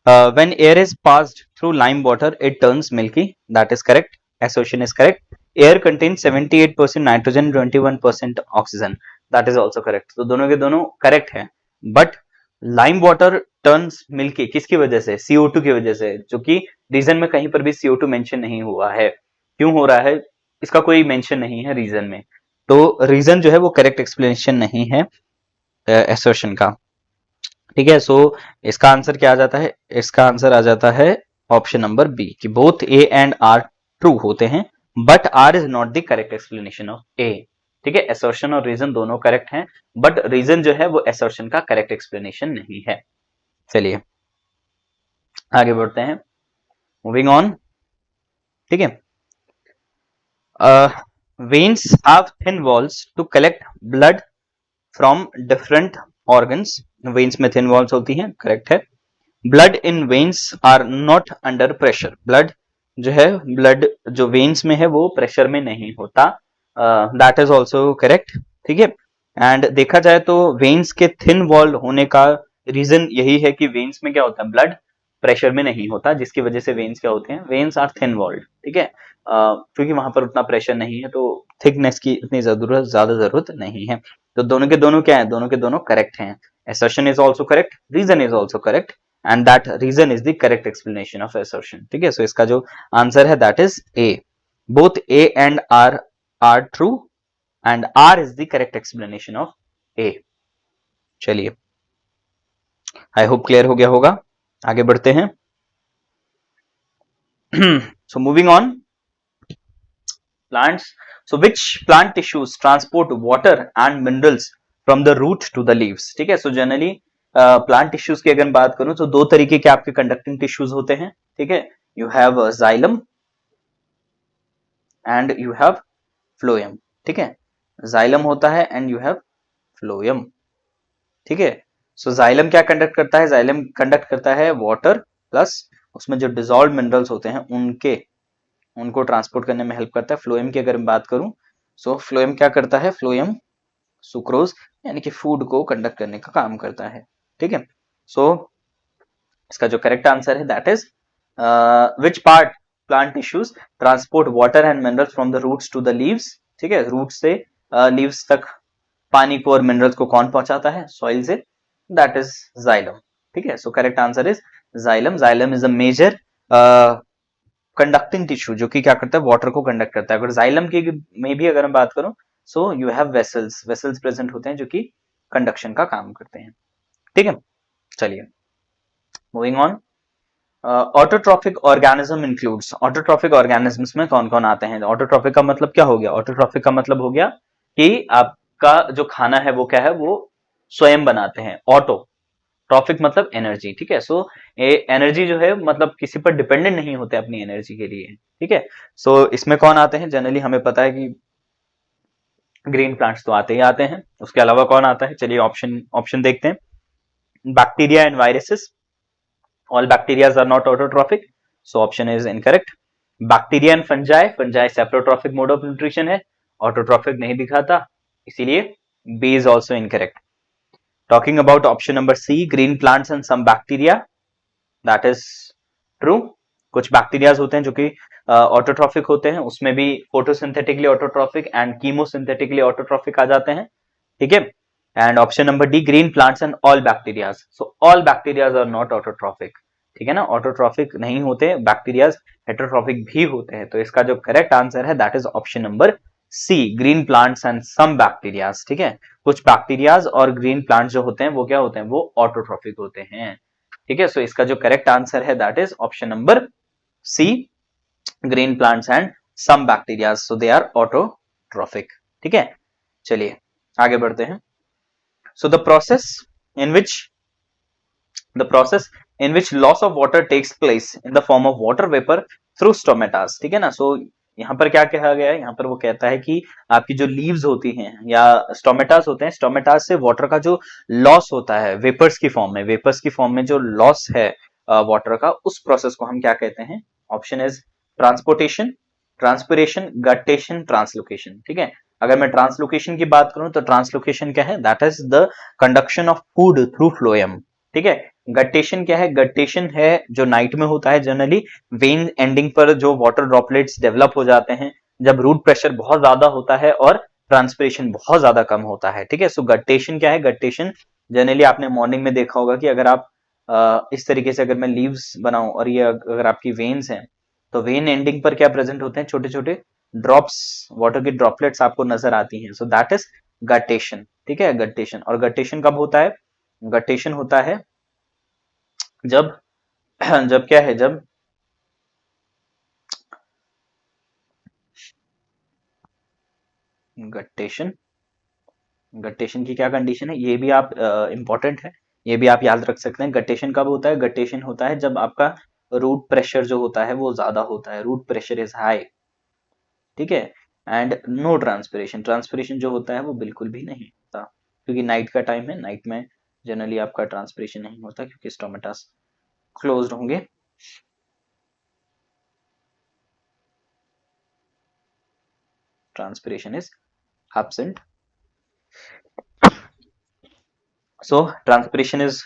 when air is passed through lime water it turns milky, that is correct, assertion is correct. Air contains 78% nitrogen, 21% oxygen, that is also correct. तो दोनों के दोनों करेक्ट है, but lime water turns milky किसकी वजह से? CO2 की वजह से, जो कि रीजन में कहीं पर भी CO2 मेंशन नहीं हुआ है। क्यों हो रहा है, इसका कोई मेंशन नहीं है रीजन में, तो रीजन जो है वो करेक्ट एक्सप्लेनेशन नहीं है assertion का, ठीक है। इसका आंसर क्या आ जाता है, इसका आंसर आ जाता है ऑप्शन नंबर बी, कि both A and R true होते हैं but R is not the correct explanation of A, ठीक है। असर्शन और रीजन दोनों करेक्ट हैं, बट रीजन जो है वो असर्शन का करेक्ट एक्सप्लेनेशन नहीं है। चलिए आगे बढ़ते हैं, मूविंग ऑन, ठीक है। Veins have thin walls to collect blood from different organs, veins में थिन वॉल्स होती हैं, करेक्ट है। Blood in veins are not under pressure, blood जो है ब्लड जो वेन्स में है वो प्रेशर में नहीं होता, दैट इज ऑल्सो करेक्ट। ठीक है, एंड देखा जाए तो वेन्स के थिन वॉल होने का रीजन यही है कि वेन्स में क्या होता है, ब्लड प्रेशर में नहीं होता, जिसकी वजह से वेन्स क्या होते हैं, वेन्स आर थिन वॉल्ड। ठीक है, क्योंकि वहां पर उतना प्रेशर नहीं है तो थिकनेस की इतनी ज्यादा जरूरत नहीं है। तो दोनों के दोनों क्या है, दोनों के दोनों करेक्ट हैं। assertion is also correct, reason is also correct, and that reason is the correct explanation of assertion। ठीक है, सो इसका जो आंसर है that is A. Both A and R true and R is the correct explanation of A. चलिए, I hope clear हो गया होगा, आगे बढ़ते हैं। So moving on, plants, so which plant tissues transport water and minerals from the root to the leaves। ठीक है, so generally plant tissues की अगर बात करूं तो दो तरीके के आपके कंडक्टिंग टिश्यूज होते हैं। ठीक है, you have xylem and you have phloem. ठीक है, जाइलम होता है एंड यू हैव फ्लोएम। ठीक है, सो जाइलम क्या कंडक्ट करता है, जाइलम कंडक्ट करता है वाटर प्लस उसमें जो डिजॉल्व मिनरल्स होते हैं उनको ट्रांसपोर्ट करने में हेल्प करता है। फ्लोएम की अगर मैं बात करूं, सो फ्लोएम क्या करता है, फ्लोएम सुक्रोज यानी कि फूड को कंडक्ट करने का काम करता है। ठीक है, सो इसका जो करेक्ट आंसर है that is which part plant tissues transport water and minerals from the roots to the leaves. ठीक है, रूट से लीव्स तक पानी को और मिनरल्स को कौन पहुंचाता है, सॉइल से, दैट इज जाइलम। ठीक है, so correct answer is xylem. Xylem is a major conducting tissue जो कि क्या करता है, वाटर को कंडक्ट करता है। अगर जाइलम की में भी अगर मैं बात करूं, सो you have vessels, vessels present होते हैं जो कि कंडक्शन का काम करते हैं। ठीक है, चलिए moving on. Autotrophic organism includes, autotrophic organisms में कौन कौन आते हैं। ऑटोट्रॉफिक का मतलब क्या हो गया, ऑटोट्रॉफिक का मतलब हो गया कि आपका जो खाना है वो क्या है, वो स्वयं बनाते हैं। ऑटो ट्रॉफिक मतलब एनर्जी। ठीक है, सो एनर्जी जो है मतलब किसी पर डिपेंडेंट नहीं होते अपनी एनर्जी के लिए। ठीक है, सो इसमें कौन आते हैं, जनरली हमें पता है कि ग्रीन प्लांट्स तो आते ही आते हैं, उसके अलावा कौन आता है, चलिए ऑप्शन ऑप्शन देखते हैं। Bacteria and viruses, all bacterias are not autotrophic, so option is incorrect. Bacteria and fungi, fungi saprotrophic mode of nutrition है, ऑटोट्रॉफिक नहीं दिखाता, इसीलिए B is also incorrect. Talking about option number C, green plants and some bacteria, that is true। कुछ bacterias होते हैं जो कि autotrophic होते हैं, उसमें भी photosynthetically autotrophic and chemosynthetically autotrophic आ जाते हैं। ठीक है, and option number D, green plants and all bacterias, so all bacterias are not autotrophic. ठीक है ना, ऑटोट्रॉफिक नहीं होते बैक्टीरियाज, हेटरोट्रॉफिक भी होते हैं। तो इसका जो करेक्ट आंसर है that is option number C, green plants and some bacterias. ठीक है, कुछ बैक्टीरियाज और ग्रीन प्लांट्स जो होते हैं वो क्या होते हैं, वो ऑटोट्रॉफिक होते हैं। ठीक है, सो इसका जो करेक्ट आंसर है that is option number C, green plants and some bacterias, so they are autotrophic. ठीक है, चलिए आगे बढ़ते हैं। सो the process in which loss of water takes place in the form of water vapor through stomatas। ठीक है ना, सो यहाँ पर क्या कहा गया है, यहाँ पर वो कहता है कि आपकी जो लीव्स होती हैं या स्टोमेटास होते हैं, स्टोमेटास से वाटर का जो लॉस होता है वेपर्स की फॉर्म में, वेपर्स की फॉर्म में जो लॉस है वाटर का, उस प्रोसेस को हम क्या कहते हैं। Option is transportation, transpiration, guttation, translocation. ठीक है, अगर मैं ट्रांसलोकेशन की बात करूं तो ट्रांसलोकेशन क्या है, that is the conduction of food through phloem. ठीक है, गटेशन क्या है, गटेशन है जो नाइट में होता है जनरली, वेन एंडिंग पर जो वाटर ड्रॉपलेट्स डेवलप हो जाते हैं जब रूट प्रेशर बहुत ज्यादा होता है और ट्रांसपिरेशन बहुत ज्यादा कम होता है। ठीक है, सो गटेशन क्या है, गटेशन जनरली आपने मॉर्निंग में देखा होगा कि अगर आप इस तरीके से अगर मैं लीव्स बनाऊं और ये अगर आपकी वेन्स हैं तो वेन एंडिंग पर क्या प्रेजेंट होते हैं, छोटे छोटे ड्रॉप्स, वाटर की ड्रॉपलेट्स आपको नजर आती हैं, सो दैट इज गटेशन। ठीक है, गटेशन। और गटेशन कब होता है, गटेशन होता है जब जब क्या है, जब गटेशन, गटेशन की क्या कंडीशन है, ये भी आप इंपॉर्टेंट है, ये भी आप याद रख सकते हैं। गटेशन कब होता है, गटेशन होता है जब आपका रूट प्रेशर जो होता है वो ज्यादा होता है, रूट प्रेशर इज हाई। ठीक है, एंड नो ट्रांसपिरेशन, ट्रांसपिरेशन जो होता है वो बिल्कुल भी नहीं होता, क्योंकि नाइट का टाइम है, नाइट में जनरली आपका ट्रांसपिरेशन नहीं होता क्योंकि स्टोमेटास क्लोज्ड होंगे। transpiration is absent. So transpiration is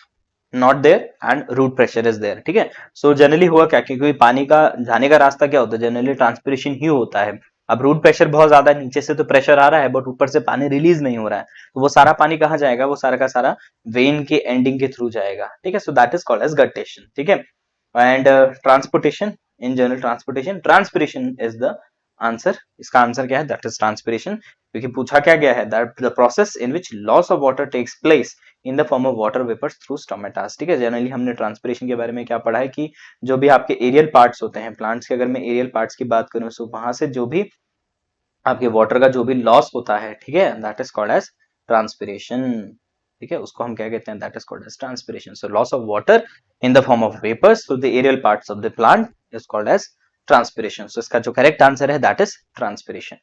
not there and root pressure is there. ठीक है, so generally हुआ क्या, क्योंकि पानी का जाने का रास्ता क्या होता है, जनरली ट्रांसपिरेशन ही होता है. अब रूट प्रेशर बहुत ज्यादा नीचे से तो प्रेशर आ रहा है बट ऊपर से पानी रिलीज नहीं हो रहा है, तो वो सारा पानी कहाँ जाएगा, वो सारा का सारा वेन के एंडिंग के थ्रू जाएगा. ठीक है, so that is called as guttation. ठीक है, and transportation, in general transpiration is the answer. इसका आंसर क्या है, दैट इज ट्रांसपिरेशन. क्योंकि पूछा क्या गया है, that the process in which loss of water takes place in the form of water vapours through stomatas. ठीक है, जनरली हमने ट्रांसपिरेशन के बारे में क्या पढ़ा है कि जो भी आपके एरियल पार्ट्स होते हैं प्लांट्स के, अगर मैं एरियल पार्ट्स की बात करूं तो वहां से जो भी आपके वाटर का जो भी लॉस होता है, ठीक है, that is called as transpiration. ठीक है, उसको हम क्या कहते हैं, that is called as transpiration. So loss of water in the form of vapours through the aerial parts of the plant is called as transpiration. So इसका जो correct answer है दैट इज ट्रांसपिरेशन.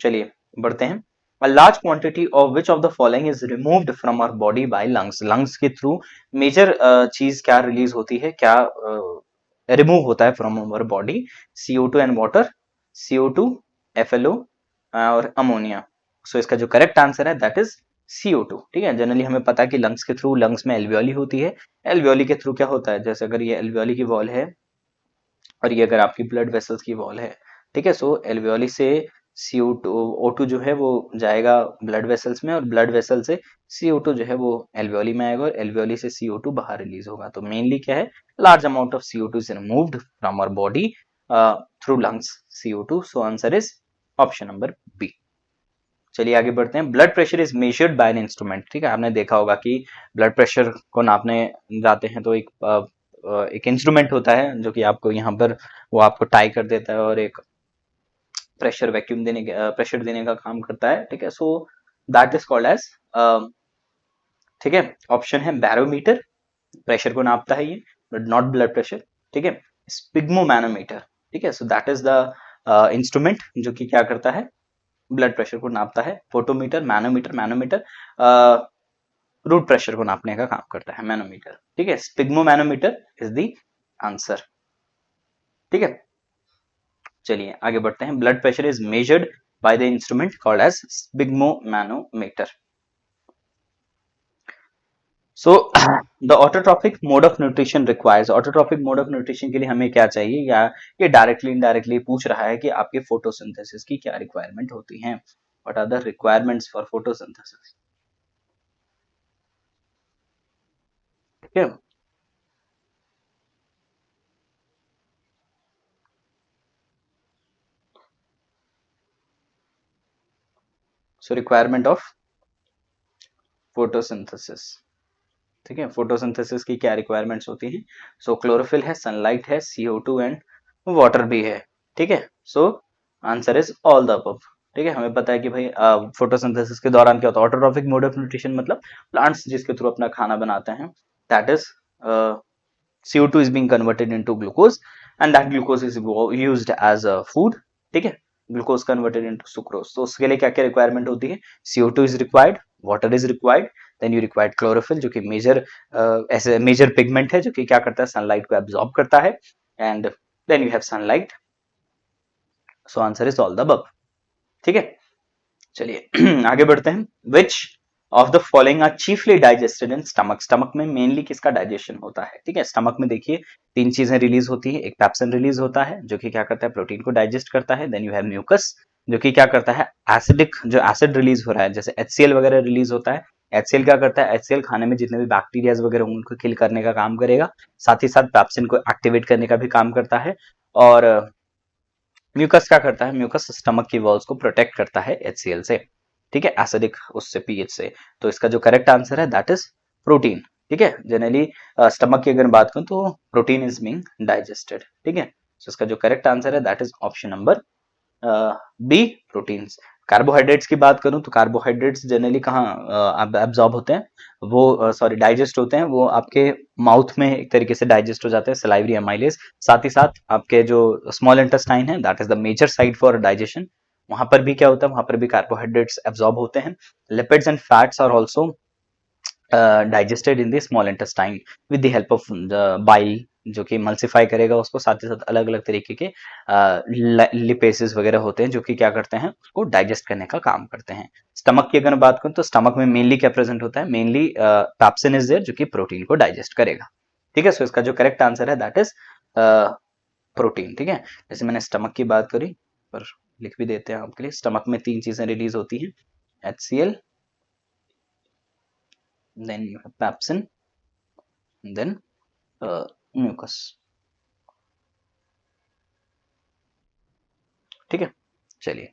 चलिए बढ़ते हैं. A large quantity of which of the following is removed from our body by lungs. lungs के through major चीज क्या release होती है, क्या रिमूव होता है from our body, CO2 and water, CO2, FLO और अमोनिया. सो इसका जो करेक्ट आंसर है दैट इज CO2. ठीक है, जनरली हमें पता है कि लंग्स के थ्रू, लंग्स में एल्वियोली होती है, एल्वियोली के थ्रू क्या होता है, जैसे अगर ये एल्वियोली की वॉल है और ये अगर आपकी ब्लड वेसल्स की वॉल है, ठीक है, सो एल्वियोली से CO2 O2 जो है वो जाएगा ब्लड वेसल्स में और ब्लड वेसल से CO2 जो है वो एल्वियोली में आएगा और एल्वियोली से CO2 बाहर रिलीज होगा. तो मेनली क्या है, large amount of CO2 is removed from our body through lungs, CO2. So answer is option number B. चलिए आगे बढ़ते हैं. Blood pressure is measured by an instrument. ठीक है, आपने देखा होगा कि ब्लड प्रेशर को नापने जाते हैं तो एक इंस्ट्रूमेंट होता है जो कि आपको यहाँ पर वो आपको टाई कर देता है और एक प्रेशर वैक्यूम देने प्रेशर देने का काम करता है. ठीक है, so that is called as, ठीक है, ऑप्शन है बैरोमीटर, प्रेशर को नापता है ये बट नॉट ब्लड प्रेशर. ठीक है, स्पिग्मोमैनोमीटर. ठीक है, so that is the instrument जो कि क्या करता है, ब्लड प्रेशर को नापता है. फोटोमीटर, मैनोमीटर रूट प्रेशर को नापने का काम करता है, मैनोमीटर. ठीक है, स्पिग्मोमैनोमीटर इज द आंसर. ठीक है, चलिए आगे बढ़ते हैं. Blood pressure is measured by the instrument called as sphygmomanometer. So the autotrophic mode of nutrition requires. Autotrophic mode of nutrition के लिए हमें क्या चाहिए, या ये डायरेक्टली इनडायरेक्टली पूछ रहा है कि आपके फोटोसिंथेसिस की क्या रिक्वायरमेंट होती है, what are the requirements for photosynthesis. ठीक है, सो रिक्वायरमेंट ऑफ फोटोसिंथेसिस. ठीक है, फोटोसिंथेसिस की क्या रिक्वायरमेंट्स होती हैं. सो क्लोरोफिल है, सनलाइट है, CO2 एंड वाटर भी है. ठीक है, so answer is all the above. ठीक है, हमें पता है कि भाई फोटोसिंथेसिस के दौरान क्या होता है, ऑटोट्रॉपिक मोड ऑफ न्यूट्रिशन मतलब प्लांट्स जिसके थ्रू अपना खाना बनाते हैं, that is CO2 is being converted into glucose and that glucose is used as a food. ठीक है, ग्लूकोज कन्वर्टेड इनटू सुक्रोज. तो उसके लिए क्या क्या रिक्वायरमेंट होती है, CO2 is required, water is required, then you required chlorophyll जो कि मेजर ऐसे मेजर पिगमेंट है जो कि क्या करता है, सनलाइट को एब्जॉर्ब करता है, and then you have sunlight. So answer is all the above. ठीक है, चलिए आगे बढ़ते हैं. Which of the following are chiefly digested in stomach. Stomach में मेनली किसका डाइजेशन होता है. ठीक है, स्टमक में देखिए तीन चीजें रिलीज होती है. एक पेप्सिन रिलीज होता है जो कि क्या करता है, प्रोटीन को डाइजेस्ट करता है. देन यू हैव म्यूकस जो कि क्या करता है, एसिडिक जो एसिड रिलीज हो रहा है, जैसे HCl वगैरह रिलीज होता है. HCl क्या करता है, HCl खाने में जितने भी बैक्टीरियाज वगैरह उनको किल करने का काम करेगा, साथ ही साथ पेप्सिन को एक्टिवेट करने का भी काम करता है. और म्यूकस क्या करता है, म्यूकस स्टमक की वॉल्स को प्रोटेक्ट करता है HCl से. ठीक है, एसिडिक उससे pH से. तो इसका जो करेक्ट आंसर है दैट इज प्रोटीन. ठीक है, जनरली स्टमक की अगर बात करूं तो प्रोटीन इज बीइंग डाइजेस्टेड. ठीक है, तो इसका जो करेक्ट आंसर है that is option number B, proteins. Carbohydrates की बात करूं तो कार्बोहाइड्रेट्स जनरली कहाँ एब्जॉर्ब होते हैं, वो सॉरी डाइजेस्ट होते हैं, वो आपके माउथ में एक तरीके से डाइजेस्ट हो जाते हैं, सलाइवरी अमाइलेज. साथ ही साथ आपके जो स्मॉल इंटेस्टाइन है that is the major site for digestion, वहां पर भी क्या होता है, वहां पर भी कार्बोहाइड्रेट्स एब्जॉर्ब होते हैं. Lipids and fats are also digested in the small intestine with the help of the bile जो कि मल्सीफाई करेगा उसको, साथ ही साथ अलग अलग तरीके के लिपेसेस वगैरह होते हैं जो कि क्या करते हैं, उसको डाइजेस्ट करने का काम करते हैं। स्टमक की अगर बात करूं तो स्टमक में मेनली क्या प्रेजेंट होता है, मेनली पैप्सिन इज देयर जो कि प्रोटीन को डाइजेस्ट करेगा। ठीक है, सो इसका जो करेक्ट आंसर है दैट इज प्रोटीन। ठीक है, जैसे मैंने स्टमक की बात करी, पर लिख भी देते हैं आपके लिए, स्टमक में 3 चीजें रिलीज होती हैं, HCl, then you have pepsin, then mucus. ठीक है, चलिए,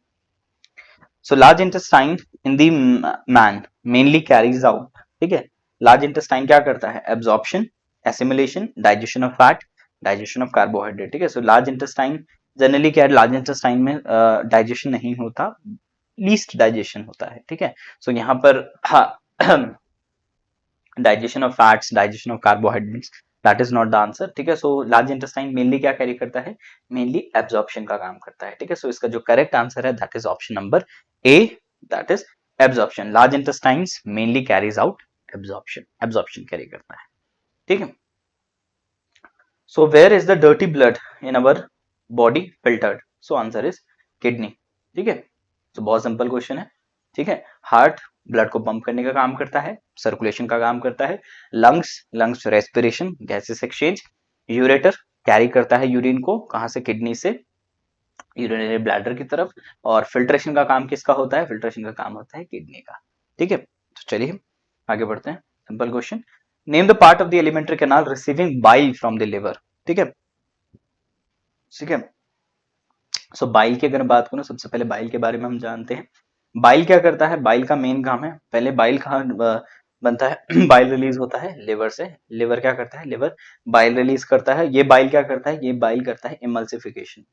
so large intestine in the main mainly carries out, ठीक है, लार्ज इंटेस्टाइन क्या करता है, absorption, assimilation, digestion of fat, digestion of carbohydrate. ठीक है, सो लार्ज इंटेस्टाइन जनरली क्या है, लार्ज इंटेस्टाइन में डाइजेशन नहीं होता, लीस्ट डाइजेशन होता है। ठीक है, सो यहाँ पर हाँ digestion of fats, digestion of carbohydrates, that is not the answer. ठीक है, सो लार्ज इंटेस्टाइन मेनली क्या कैरी करता है, मेनली एब्जॉर्प्शन का काम करता है। ठीक है, सो इसका जो करेक्ट आंसर है that is option number A, that is absorption. Large intestines mainly carries out absorption, absorption carry करता है। ठीक है, so where is the dirty blood in our body filtered, so answer is kidney. ठीक है, तो बहुत simple question है। ठीक है, हार्ट ब्लड को पंप करने का काम करता है, सर्कुलेशन का काम करता है, lungs, lungs respiration, gases exchange, ureter carry करता है यूरिन को, कहां से, किडनी से यूरिनरी ब्लैडर की तरफ, और फिल्ट्रेशन का काम किसका होता है, फिल्ट्रेशन का काम होता है किडनी का। ठीक है, तो चलिए आगे बढ़ते हैं। Simple question, name the part of the alimentary canal receiving bile from the liver. ठीक है, ठीक है, सो बाइल की अगर बात करूं, सबसे पहले बाइल के बारे में हम जानते हैं। बाइल क्या करता है, बाइल का मेन काम है, पहले बाइल कहाँ बनता है बाइल रिलीज होता है लिवर से। लिवर क्या करता है, लिवर बाइल रिलीज करता है। ये बाइल क्या करता है, ये बाइल करता है इमल्सिफिकेशन,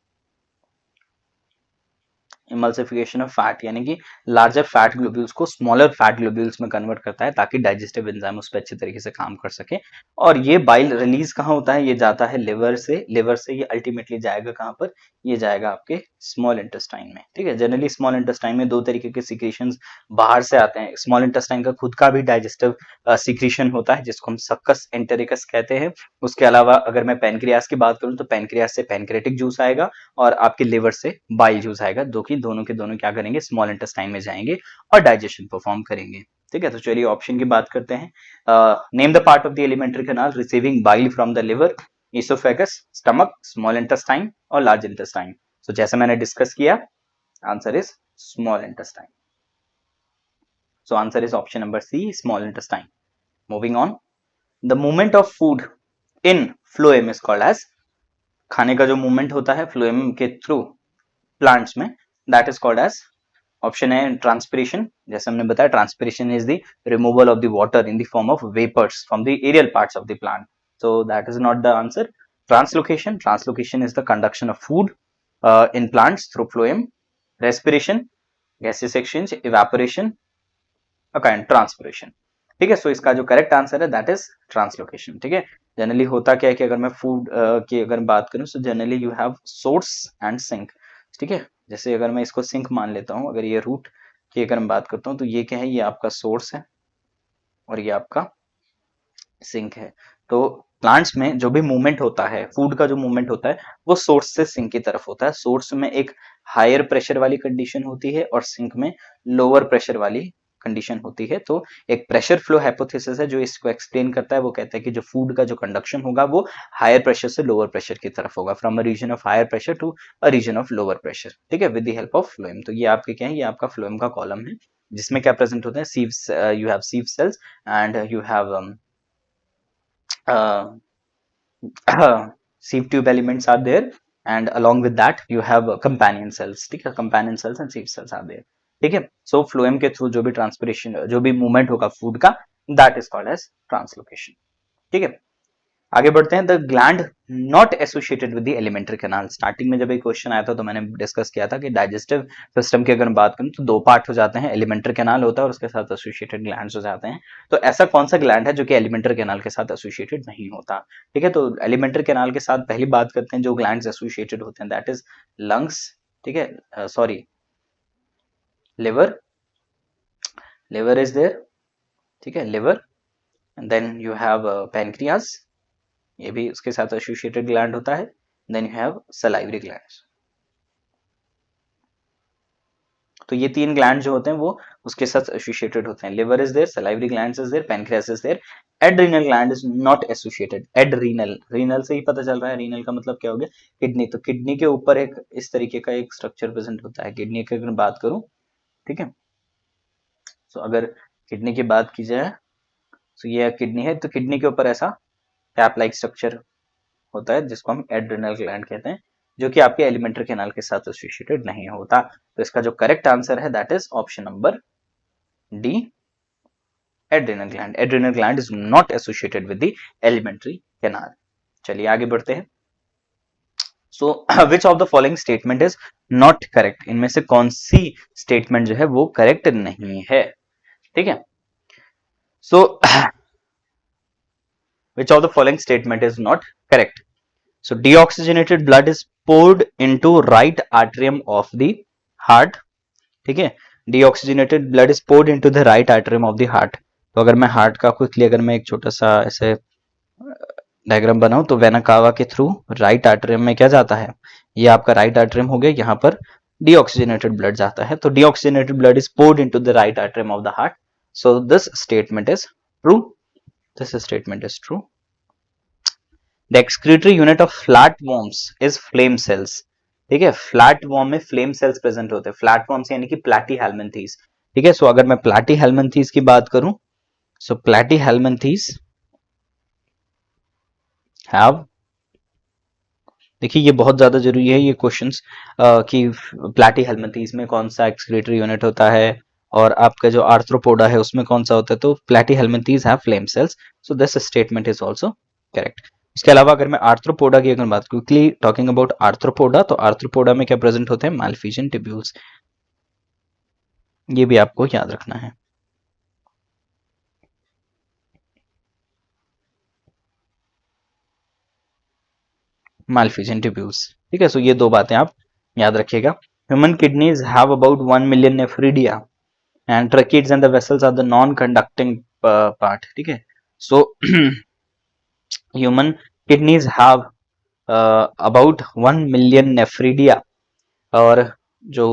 इमल्सिफिकेशन ऑफ फैट, यानी कि लार्जर फैट ग्लोब्यूल्स को स्मॉलर फैट ग्लोब्यूल्स में कन्वर्ट करता है ताकि डाइजेस्टिव एंजाइम उस पर अच्छे तरीके से काम कर सके। और ये बाइल रिलीज कहाँ होता है, ये जाता है लिवर से, लिवर से ये अल्टीमेटली जाएगा कहाँ पर, ये जाएगा आपके स्मॉल इंटेस्टाइन में। ठीक है, जनरली स्मॉल इंटेस्टाइन में 2 तरीके के सिक्रीशंस बाहर से आते हैं। स्मॉल इंटेस्टाइन का खुद का भी डाइजेस्टिव सिक्रीशन होता है जिसको हम सक्कस एंटेरिकस कहते हैं। उसके अलावा अगर मैं पैनक्रियास की बात करूं तो पैनक्रियास से पैनक्रेटिक जूस आएगा और आपके लिवर से बाइल जूस आएगा, जो कि दोनों के दोनों क्या करेंगे, स्मॉल इंटेस्टाइन में जाएंगे और डाइजेशन परफॉर्म करेंगे। ठीक है, तो चलिए ऑप्शन की बात करते हैं। Name the part of the alimentary canal receiving bile from the liver, oesophagus, stomach, small intestine और लार्ज इंटेस्टाइन। तो जैसे मैंने डिस्कस किया, answer is small intestine. So answer is option number C, small intestine. Moving on, the movement of food in phloem is called as, खाने का जो movement होता है फ्लोएम के थ्रू प्लांट्स में, that is called as, option है transpiration. जैसे हमने बताया, transpiration is the removal of the water in the form of vapours from the aerial parts of the plant, so that is not the answer. Translocation, translocation is the conduction of food in plants through phloem. Respiration, gases exchange, evaporation, kind transpiration. ठीक है, so इसका जो correct answer है that is translocation. ठीक है, generally होता क्या है कि अगर मैं फूड की अगर बात करूं, so generally you have source and sink. ठीक है, जैसे अगर मैं इसको सिंक मान लेता हूं, अगर ये रूट की अगर मैं बात करता हूं तो ये क्या है, ये आपका सोर्स है और ये आपका सिंक है। तो प्लांट्स में जो भी मूवमेंट होता है, फूड का जो मूवमेंट होता है, वो सोर्स से सिंक की तरफ होता है। सोर्स में एक हायर प्रेशर वाली कंडीशन होती है और सिंक में लोअर प्रेशर वाली कंडीशन होती है। तो एक प्रेशर फ्लो हाइपोथेसिस है जो इसको एक्सप्लेन करता है। वो कहता है कि जो फूड का जो कंडक्शन होगा वो हायर प्रेशर से लोअर प्रेशर की तरफ होगा, from a region of higher pressure to a region of lower pressure. ठीक है, with the help of phloem. तो ये आपके क्या है, ये आपका फ्लोएम का कॉलम है जिसमें क्या प्रेजेंट होते हैं, sieves, you have sieve cells and you have sieve tube elements are there, and along with that you have companion cells. ठीक है, companion cells and sieve cells are there. ठीक है, so phloem के through जो भी transpiration, जो भी movement होगा फूड का, that is called as translocation. ठीक है, आगे बढ़ते हैं। The gland not associated with the alimentary canal. Starting में जब एक क्वेश्चन आया था तो मैंने डिस्कस किया था कि डाइजेस्टिव सिस्टम की अगर बात करूं तो 2 पार्ट हो जाते हैं, एलिमेंट्री कैनाल होता है और उसके साथ एसोसिएटेड ग्लैंड्स हो जाते हैं। तो ऐसा कौन सा ग्लैंड है जो कि एलिमेंट्री कैनाल के साथ एसोसिएटेड नहीं होता। ठीक है, तो एलिमेंट्री कैनाल के साथ पहली बात करते हैं जो ग्लैंड्स एसोसिएटेड होते हैं, दैट इज लंग्स। ठीक है, सॉरी, लिवर, इज देयर। ठीक है, liver, then you have pancreas, ये भी उसके साथ एसोसिएटेड ग्लैंड होता है। Then you have salivary glands. तो ये तीन ग्लैंड जो होते हैं वो उसके साथ एसोसिएटेड होते हैं। Liver is there, salivary glands is there, pancreas is there. Adrenal gland is not associated. Adrenal, renal से ही पता चल रहा है, रीनल का मतलब क्या हो गया, किडनी। तो किडनी के ऊपर एक इस तरीके का एक स्ट्रक्चर प्रेजेंट होता है किडनी की अगर बात करूं, ठीक है। तो अगर किडनी की बात की जाए, तो ये किडनी है, तो किडनी के ऊपर ऐसा टैप लाइक स्ट्रक्चर होता है जिसको हम एड्रिनल ग्लैंड कहते हैं, जो कि आपके एलिमेंट्री कैनाल के साथ एसोसिएटेड नहीं होता। तो इसका जो करेक्ट आंसर है that is option number D, adrenal gland. Adrenal gland is not associated with the alimentary canal. चलिए आगे बढ़ते हैं। So which of the following statement is not correct, इनमें से कौन सी स्टेटमेंट जो है वो करेक्ट नहीं है, ठीक है। सो which of the following statement is not correct? So deoxygenated blood is poured into right atrium of the heart, ठीक है। deoxygenated blood is poured into the right atrium of the heart। तो अगर मैं heart का quickly अगर मैं एक छोटा सा ऐसे डायग्राम बनाऊं, तो वेना कावा के थ्रू राइट एट्रियम में क्या जाता है, ये आपका राइट एट्रियम हो गया, यहाँ पर deoxygenated blood जाता है। तो deoxygenated blood is poured into the right atrium of the heart, so this statement is true, this statement is true। The excretory unit of flatworms is flame cells, ठीक है। Flat warm में flame cells present होते हैं, flat worms यानी कि Platyhelminthes, ठीक है। सो अगर मैं प्लैटीहेल्मिन्थीज की बात करूं, सो प्लैटीहेल्मिन्थीज हैव, देखिए ये बहुत ज्यादा जरूरी है ये क्वेश्चंस कि प्लैटीहेल्मिन्थीज में कौन सा एक्सक्रीटरी यूनिट होता है और आपका जो आर्थ्रोपोडा है उसमें कौन सा होता है। तो Platyhelminthes have flame cells, so this statement is also correct. इसके अलावा अगर मैं आर्थ्रोपोडा की अगर बात क्विकली टॉकिंग अबाउट आर्थ्रोपोडा, तो आर्थ्रोपोडा में क्या प्रेजेंट होते हैं, मालफिजियन ट्यूब्यूल्स, ये भी आपको याद रखना है। मालफिजियन ट्यूब्यूल्स, ठीक है। सो ये दो बातें आप याद रखिएगा। Human kidneys have about 1 million nephridia and tracheids and the vessels are the non conducting part, ठीक है। So human kidneys have about 1 million nephridia, और जो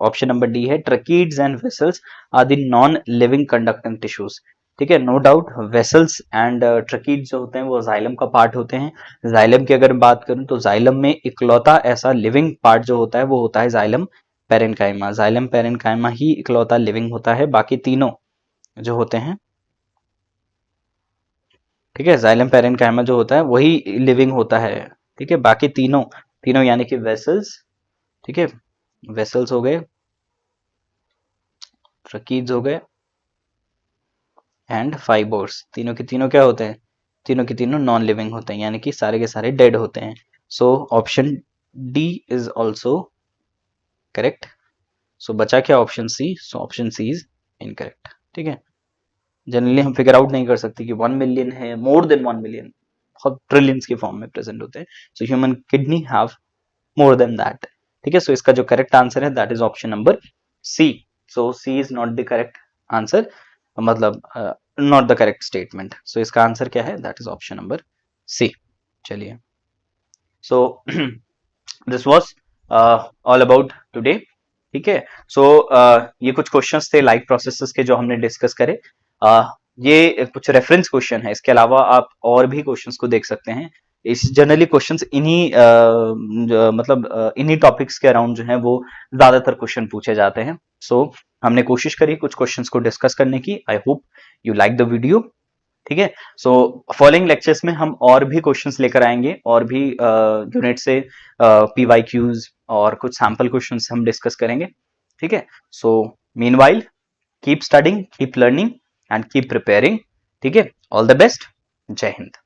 ऑप्शन नंबर डी है, tracheids and vessels are the non living conducting tissues, ठीक है। No doubt vessels and tracheids जो होते हैं वो जाइलम का पार्ट होते हैं। जाइलम की अगर बात करूं तो जाइलम में इकलौता ऐसा लिविंग पार्ट जो होता है वो होता है जाइलम पेरेन्काइमा। जाइलम पेरेन्काइमा ही इकलौता लिविंग होता है, बाकी तीनों जो होते हैं, ठीक है, जाइलम पेरेन्काइमा जो होता है वही लिविंग होता है, ठीक है। बाकी तीनों तीनों यानी कि वेसल्स, ठीक है, वेसल्स हो गए, ट्रकीड्स हो गए एंड फाइबर्स, तीनों के तीनों क्या होते हैं, तीनों के तीनों नॉन लिविंग होते हैं, यानी कि सारे के सारे डेड होते हैं। So option D is also correct. So बचा क्या, option C. So option C is incorrect, ठीक है। जनरली हम फिगर आउट नहीं कर सकते कि 1 मिलियन है, मोर देन 1 मिलियन, बहुत ट्रिलियंस के फॉर्म में प्रेजेंट होते हैं। So human kidney have more than that, ठीक है। सो इसका जो करेक्ट आंसर है that is option number C. So C is not the correct answer, मतलब not the correct statement. So इसका आंसर क्या है, that is option number C. चलिए, so this was all about today, ठीक है। सो ये कुछ क्वेश्चंस थे लाइफ प्रोसेसेस के जो हमने डिस्कस करे। ये कुछ रेफरेंस क्वेश्चन है, इसके अलावा आप और भी क्वेश्चंस को देख सकते हैं। इस जनरली क्वेश्चंस इन्हीं मतलब इन्हीं टॉपिक्स के अराउंड जो है वो ज्यादातर क्वेश्चन पूछे जाते हैं। सो हमने कोशिश करी कुछ क्वेश्चंस को डिस्कस करने की। I hope you like the video, ठीक है। सो फॉलोइंग लेक्चर्स में हम और भी क्वेश्चंस लेकर आएंगे, और भी यूनिट से PYQs और कुछ सैंपल क्वेश्चंस हम डिस्कस करेंगे, ठीक है। So meanwhile keep studying, keep learning and keep preparing, ठीक है। ऑल द बेस्ट, जय हिंद।